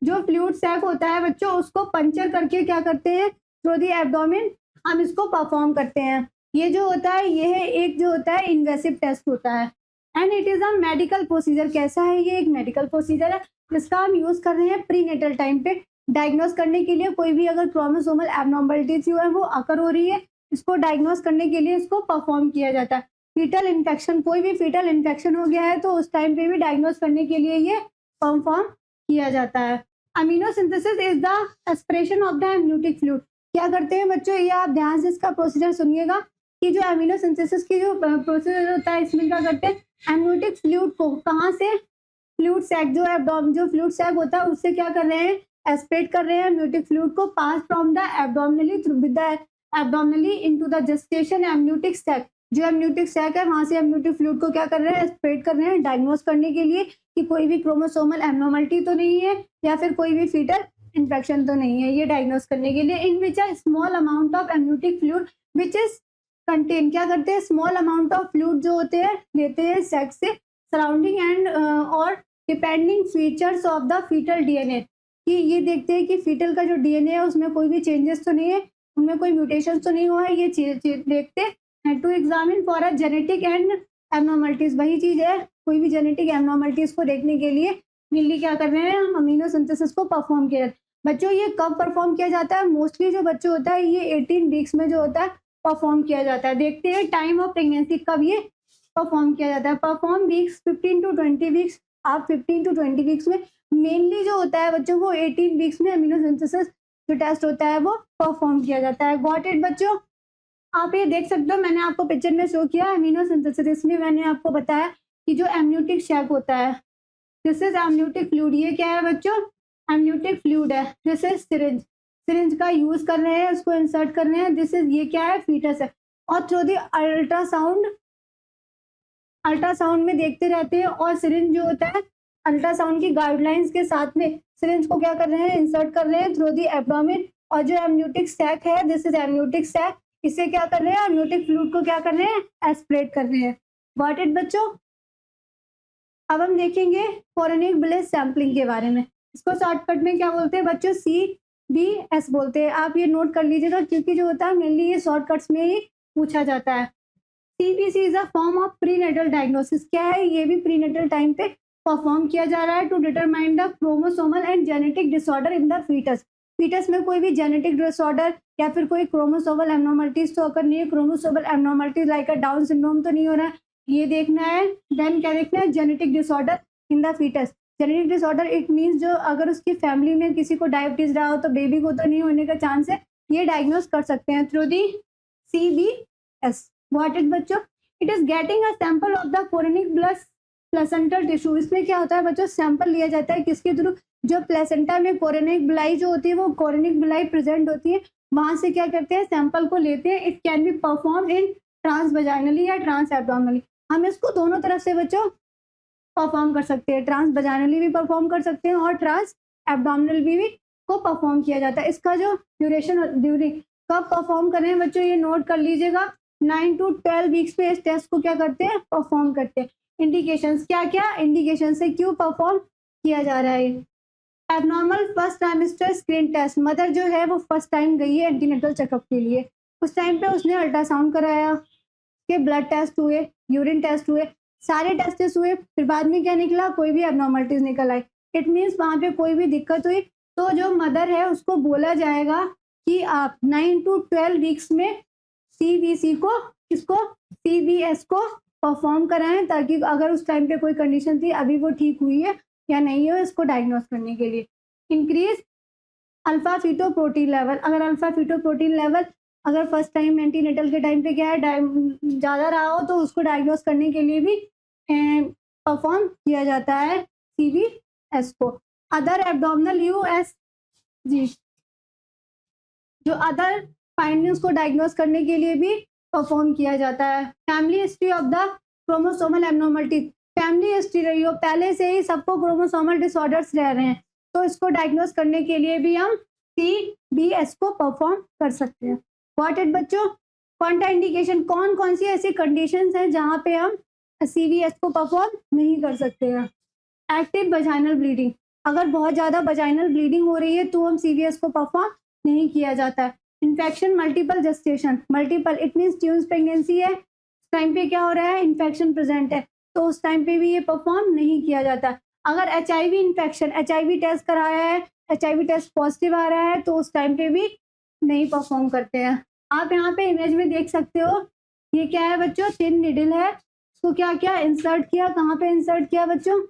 जो फ्लूइड सैक होता है बच्चों उसको पंचर करके क्या करते हैं, थ्रू द एब्डोमेन हम इसको परफॉर्म करते हैं। ये जो होता है ये है एक जो होता है इन्वेसिव टेस्ट होता है। And it is a medical procedure. कैसा है ये, एक मेडिकल प्रोसीजर है जिसका हम यूज कर रहे हैं प्रीनेटल टाइम पे डायग्नोज करने के लिए। कोई भी अगर क्रोमोसोमल एबनॉर्मलिटीज जो है वो अकर हो रही है, इसको डायग्नोज करने के लिए इसको परफॉर्म किया जाता है। फीटल इन्फेक्शन, कोई भी फीटल इन्फेक्शन हो गया है तो उस टाइम पे भी डायग्नोज करने के लिए ये परफॉर्म किया जाता है। Amino synthesis is the aspiration of the amniotic fluid. क्या करते हैं बच्चों, ये आप ध्यान से इसका प्रोसीजर सुनिएगा कि जो अमीनो सिंथेसिस की जो प्रोसीजर होता है इसमें क्या करते हैं, एमनियोटिक फ्लूइड को कहाँ से, फ्लूइड सैक जो फ्लूइड सैक होता है उससे क्या कर रहे हैं, एस्पिरेट कर रहे हैं एमनियोटिक फ्लूइड को pass from the abdominally through with the abdominally into the gestation amniotic sac. जो एमनियोटिक सैक है वहां से एमनियोटिक फ्लूइड को क्या कर रहे हैं, एस्पिरेट कर रहे हैं डायग्नोज करने के लिए कि कोई भी क्रोमोसोमल एबनॉर्मलिटी तो नहीं है या फिर कोई भी फीटल इन्फेक्शन तो नहीं है, ये डायग्नोज करने के लिए। In which a small amount of amniotic fluid which is contain, क्या करते हैं, स्मॉल अमाउंट ऑफ फ्लूइड जो होते हैं लेते हैं सेक्स से सराउंडिंग एंड और depending features of the fetal DNA. कि ये देखते हैं कि फीटल का जो डीएनए है उसमें कोई भी चेंजेस तो नहीं है, उनमें कोई म्यूटेशन तो नहीं हुआ है, ये चीज देखते हैं to examine for a genetic and abnormalities. वही चीज है, कोई भी जेनेटिक एबनॉर्मलिटीज को देखने के लिए मेनली क्या कर रहे हैं हम, अमीनो सिंथेसिस को परफॉर्म किया। बच्चों ये कब परफॉर्म किया जाता है? मोस्टली जो बच्चों होता है ये 18 वीक्स में जो होता है परफॉर्म किया जाता है। देखते हैं टाइम ऑफ प्रेगनेंसी कब ये परफॉर्म किया जाता है। Perform weeks 15 to 20 weeks. आप 15 टू 20 वीक्स में मेनली जो होता है बच्चों वो 18 वीक्स में अमीनो सिंथेसिस जो टेस्ट होता है वो परफॉर्म किया जाता है। गॉट इट बच्चों? आप ये देख सकते हो, मैंने आपको पिक्चर में शो किया अमीनो सिंथेसिस में मैंने आपको बताया कि जो एमनियोटिक शैक होता है, दिस इज एमनियोटिक फ्लूइड। ये क्या है बच्चों? एमनियोटिक फ्लूइड है। दिस इज सिरिंज, सिरिंज का यूज कर रहे हैं, उसको इंसर्ट कर रहे हैं। दिस इज, ये क्या है? फीटस है। और थ्रू दी अल्ट्रासाउंड, अल्ट्रासाउंड में देखते रहते हैं और सिरिंज जो होता है अल्ट्रासाउंड की गाइडलाइंस के साथ में सिरिंज को क्या कर रहे हैं? इंसर्ट कर रहे हैं थ्रू दी एब्डोमेन। और जो एमनियोटिक सैक है, दिस इज एमनियोटिक सैक, इसे क्या कर रहे हैं? एमनियोटिक फ्लूइड को क्या कर रहे हैं? एस्पिरेट कर रहे हैं। गॉट इट बच्चों? अब हम देखेंगे कोरोनिक ब्लेड सैंपलिंग के बारे में। इसको शॉर्टकट में क्या बोलते हैं बच्चों? CBS बोलते हैं। आप ये नोट कर लीजिएगा क्योंकि जो होता है मेनली ये शॉर्टकट्स में ही पूछा जाता है। CBC is a form of prenatal diagnosis. क्या है? ये भी प्रीनेटल टाइम पे परफॉर्म किया जा रहा है to determine the chromosomal and genetic disorder in the fetus. Fetus में कोई भी जेनेटिक डिसऑर्डर या फिर कोई क्रोमोसोमल एब्नॉर्मलिटीज तो अगर नहीं है, chromosomal abnormalities like a down syndrome तो नहीं हो रहा है, ये देखना है। देन क्या देखना है? Genetic disorder in the fetus. Genetic disorder it means जो अगर उसकी फैमिली में किसी को डायबिटीज रहा हो तो बेबी को तो नहीं होने का चांस है, ये डायग्नोस कर सकते हैं through the CBS। What is बच्चों? It is getting a sample of the chorionic blood placental tissue. इसमें क्या होता है बच्चों? सैंपल लिया जाता है किसके थ्रू? जो प्लेसेंटा में कोरोनिक ब्लाई जो होती है, वो कोरोनिक ब्लाई प्रेजेंट होती है, वहां से क्या करते हैं? सैंपल को लेते हैं। It can be perform in transvaginally या ट्रांस एब्डोमिनली। हम इसको दोनों तरफ से बच्चों परफॉर्म कर सकते हैं, ट्रांसवेजाइनली भी परफॉर्म कर सकते हैं और ट्रांस एब्डोमिनल भी को परफॉर्म किया जाता है। इसका जो ड्यूरेशन ड्यूरिंग कब परफॉर्म कर रहे हैं बच्चों, ये नोट कर लीजिएगा। 9 टू 12 वीक्स में इस टेस्ट को क्या करते हैं? परफॉर्म करते हैं। इंडिकेशंस क्या क्या? इंडिकेशन से क्यों परफॉर्म किया जा रहा है? Abnormal first trimester screen test. Mother जो है वो फर्स्ट टाइम गई है एंटीनेटल चेकअप के लिए, उस टाइम पे उसने अल्ट्रासाउंड कराया, के ब्लड टेस्ट हुए, यूरिन टेस्ट हुए, सारे टेस्ट हुए, फिर बाद में क्या निकला? कोई भी एबनॉर्मलिटीज निकल आई। इट मीन्स वहां पे कोई भी दिक्कत हुई तो जो मदर है उसको बोला जाएगा कि आप 9 टू 12 वीक्स में CBC को, इसको CBS को परफॉर्म कराएं, ताकि अगर उस टाइम पे कोई कंडीशन थी अभी वो ठीक हुई है या नहीं है इसको डायग्नोस करने के लिए। Increase alpha fetoprotein level. अगर अल्फा फीटोप्रोटीन लेवल अगर फर्स्ट टाइम एंटीनेटल के टाइम पे क्या है ज़्यादा रहा हो तो उसको डायग्नोस करने के लिए भी परफॉर्म किया जाता है CBS को। अदर एब्डोमिनल US जी, जो अदर फाइंडिंग्स को डायग्नोस करने के लिए भी परफॉर्म किया जाता है। Family history of the chromosomal abnormality. Family history रही हो, पहले से ही सबको क्रोमोसोमल डिसऑर्डर्स रह रहे हैं तो इसको डायग्नोस करने के लिए भी हम CBS को परफॉर्म कर सकते हैं। व्हाट इट बच्चों? Contra indication. कौन कौन सी ऐसी कंडीशंस हैं जहाँ पे हम CBS को परफॉर्म नहीं कर सकते हैं? Active vaginal bleeding. अगर बहुत ज़्यादा वजाइनल ब्लीडिंग हो रही है तो हम CBS को परफॉर्म नहीं किया जाता है। Infection multiple gestation. Multiple it means tunes pregnancy है, उस टाइम पे क्या हो रहा है? इन्फेक्शन प्रेजेंट है, तो उस टाइम पे भी ये परफॉर्म नहीं किया जाता। अगर HIV इन्फेक्शन, HIV टेस्ट कराया है, HIV टेस्ट पॉजिटिव आ रहा है तो उस टाइम पे भी नहीं परफॉर्म करते हैं। आप यहाँ पे इमेज में देख सकते हो, ये क्या है बच्चों? थिन निडल है, इसको क्या क्या इंसर्ट किया, कहाँ पे इंसर्ट किया बच्चों?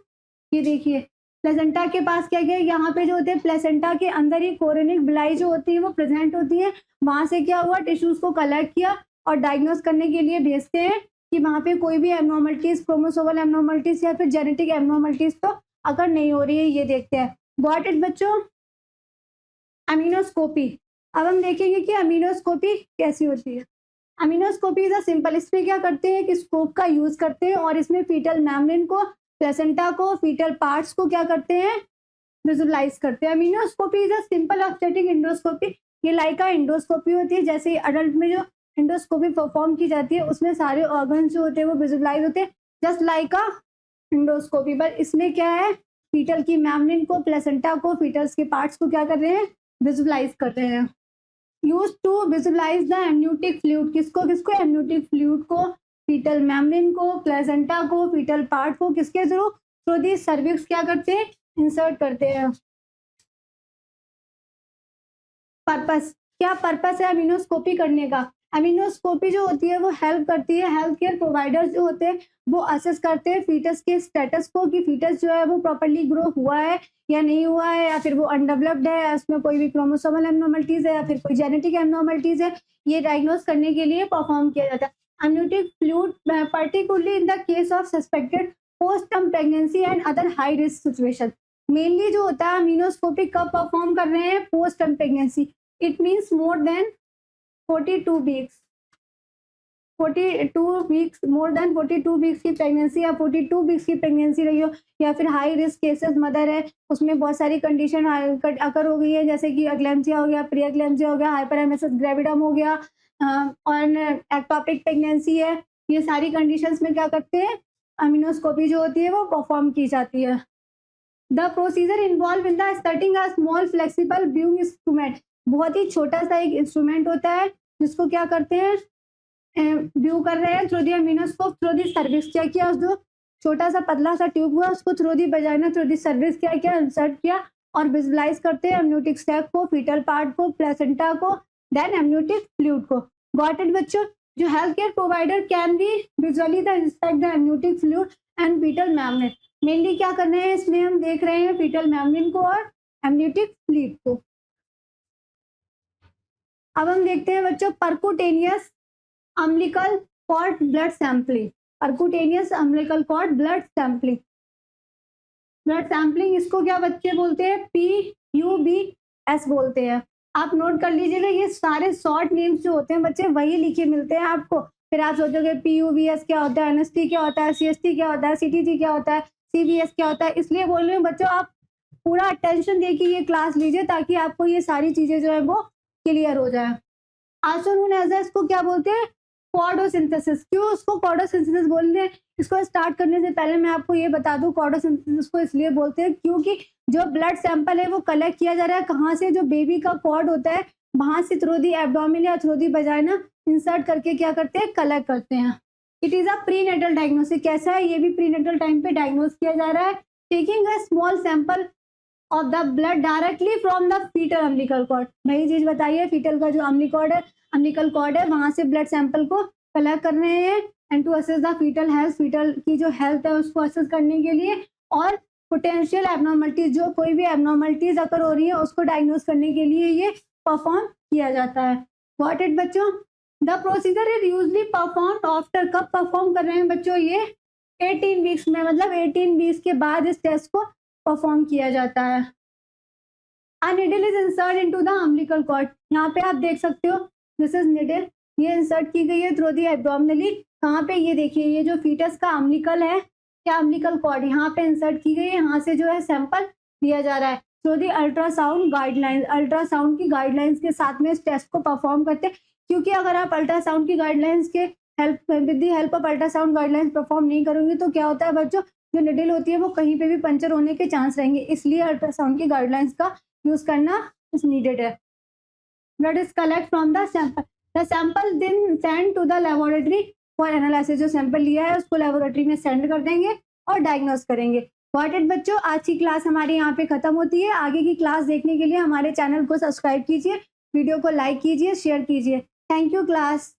ये देखिए प्लेसेंटा के पास क्या किया, यहाँ पे जो होते हैं प्लेसेंटा के अंदर ही कोरोनिक ब्लाई जो होती है वो प्रेजेंट होती है, वहां से क्या हुआ? टिश्यूज को कलेक्ट किया और डायग्नोस करने के लिए भेजते हैं कि वहाँ पे कोई भी एब्नॉर्मलिटीज, क्रोमोसोमल एब्नॉर्मलिटीज या फिर जेनेटिक एब्नॉर्मलिटीज तो अगर नहीं हो रही है, ये देखते हैं। गॉट इट बच्चों? अमीनोस्कोपी। अब हम देखेंगे कि अमीनोस्कोपी कैसी होती है। अमीनोस्कोपी इज सिंपल। इसमें क्या करते हैं कि स्कोप का यूज करते हैं और इसमें फीटल मेम्ब्रेन को, प्लेसेंटा को, फीटल पार्ट्स को क्या करते हैं? विजुअलाइज करते हैं। Amnioscopy is a simple obstetric endoscopy. ये लाइक एंडोस्कोपी होती है, जैसे अडल्ट में जो एंडोस्कोपी परफॉर्म की जाती है उसमें सारे ऑर्गन जो होते हैं वो विजुअलाइज होते हैं, जस्ट लाइक अ एंडोस्कोपी। पर इसमें क्या है? फीटल की मैमलिन को, प्लेसेंटा को, फीटल्स के पार्ट्स को क्या कर रहे हैं, विजुलाइज कर रहे हैं। Use to visualise the amniotic fluid, किसको किसको, एमनियोटिक फ्लूइड को, फीटल मैमलिन को, प्लेसेंटा को, फीटल पार्ट को, किसके थ्रू दी सर्विक्स क्या करते हैं, इंसर्ट करते हैं। पर्पस, क्या पर्पस है अमीनोस्कोपी करने का? अमीनोस्कोपी जो होती है वो हेल्प करती है, हेल्थ केयर प्रोवाइडर्स जो होते हैं वो असेस करते हैं फीटस के स्टेटस को, कि फीटस जो है वो प्रॉपर्ली ग्रो हुआ है या नहीं हुआ है, या फिर वो अनडेवलप्ड है, उसमें कोई भी क्रोमोसोमल एब्नॉर्मलिटीज है या फिर कोई जेनेटिक एब्नॉर्मलिटीज है, ये डायग्नोस करने के लिए परफॉर्म किया जाता है। Amniotic fluid particularly in the case of suspected postterm pregnancy and other high risk situation. Mainly जो होता है अमीनोस्कोपी कब परफॉर्म कर रहे हैं, postterm pregnancy, it means more than 42 weeks, 42 weeks, more than 42 weeks की प्रेगनेंसी या 42 वीक्स की प्रेगनेंसी रही हो, या फिर हाई रिस्क केसेस मदर है, उसमें बहुत सारी कंडीशन अकर हो गई है, जैसे कि एक्लेम्सिया हो गया, प्री एक्लेम्सिया हो गया, हाइपरएमेसिस ग्रेविडम हो गया, और एक्टोपिक प्रेगनेंसी है, ये सारी कंडीशंस में क्या करते हैं, अमीनोस्कोपी जो होती है वो परफॉर्म की जाती है। The procedure involve in the inserting a small flexible viewing instrument, बहुत ही छोटा सा एक इंस्ट्रूमेंट होता है जिसको क्या करते हैं, व्यू कर रहे हैं through the amnioscope, through the cervix, क्या किया, उस जो छोटा सा पतला सा ट्यूब हुआ उसको through the vagina, through the cervix क्या किया, इंसर्ट किया और विजुलाइज करते हैं अम्नियोटिक सैक को, फीटल पार्ट को, प्लेसेंटा को, देन अम्नियोटिक फ्लूइड को। गॉट इट बच्चों? जो health care provider can be visually the inspect the amniotic fluid and fetal membrane. Mainly क्या कर रहे हैं इसमें, हम देख रहे हैं फीटल मैमलिन को और अम्नियोटिक फ्लूइड को। अब हम देखते हैं बच्चों percutaneous umbilical cord blood sampling. Percutaneous umbilical cord blood sampling, blood sampling इसको क्या बच्चे बोलते हैं, PUBS बोलते हैं। आप नोट कर लीजिएगा, ये सारे शॉर्ट नेम्स जो होते हैं बच्चे वही लिखे मिलते हैं आपको, फिर आप सोचोगे PUBS क्या होता है, NST क्या होता है, CST क्या होता है, CTG क्या होता है, CBS क्या होता है। इसलिए बोल रहे हैं बच्चों आप पूरा अटेंशन देके ये क्लास लीजिए ताकि आपको ये सारी चीजें जो है वो क्लियर हो जाए। आल्सो नोन एज इसको क्या बोलते हैं, कॉर्डोसिंथेसिस। क्यों उसको कॉर्डोसिंथेसिस बोल रहे हैं, इसको स्टार्ट करने से पहले मैं आपको ये बता दूं कॉर्डोसिंथेसिस को इसलिए बोलते हैं क्योंकि जो ब्लड सैंपल है वो कलेक्ट किया जा रहा है कहाँ से, जो बेबी का कॉर्ड होता है वहां से थ्रू दी एब्डोमिन या थ्रू दी वजाइना इंसर्ट करके क्या करते हैं, कलेक्ट करते हैं। It is a prenatal diagnosis. कैसा है, ये भी प्रीनेटल टाइम पे डायग्नोस किया जा रहा है, taking a small sample of the blood directly from the fetal umbilical cord. वही चीज बताइए, फीटल का जो अम्बिलिकल कॉर्ड है वहां से ब्लड सैंपल को कलेक्ट कर रहे हैं and to assess the fetal health, fetal की जो हेल्थ है उसको असेस करने के लिए, और पोटेंशियल एब्नॉर्मलिटीज, जो कोई भी एब्नॉर्मलिटीज अगर हो रही है उसको डायग्नोस करने के लिए ये परफॉर्म किया जाता है। गॉट इट बच्चों? The procedure is usually perform after, कब परफॉर्म कर रहे हैं बच्चों, ये 18 वीक्स में, मतलब 18 वीक्स के बाद इस टेस्ट को परफॉर्म किया जाता है। A needle is inserted into the umbilical cord। यहाँ पे आप देख सकते हो, दिस इज निडल, ये इंसर्ट की गई है थ्रू दी एब्डोमिनली। कहाँ पे, ये देखिए, ये जो फीटस का अम्बिलिकल है, क्या अम्बिलिकल कॉर्ड यहाँ पे इंसर्ट की गई है, यहाँ से जो है सैंपल दिया जा रहा है through the ultrasound guidelines. Ultrasound की गाइडलाइंस के साथ में इस टेस्ट को परफॉर्म करते हैं, क्योंकि अगर आप अल्ट्रासाउंड की गाइडलाइंस के help, with the help of ultrasound guidelines perform नहीं करोगे तो क्या होता है बच्चों, जो निडल होती है वो कहीं पे भी पंचर होने के चांस रहेंगे, इसलिए अल्ट्रासाउंड की गाइडलाइंस का यूज करना इज नीडेड है। Blood is collect from the sample, the sample then send to the laboratory for analysis. जो सैंपल लिया है उसको लेबोरेटरी में सेंड कर देंगे और डायग्नोस करेंगे। गॉट इट बच्चों? आज की क्लास हमारी यहाँ पे खत्म होती है। आगे की क्लास देखने के लिए हमारे चैनल को सब्सक्राइब कीजिए, वीडियो को लाइक कीजिए, शेयर कीजिए। Thank you class.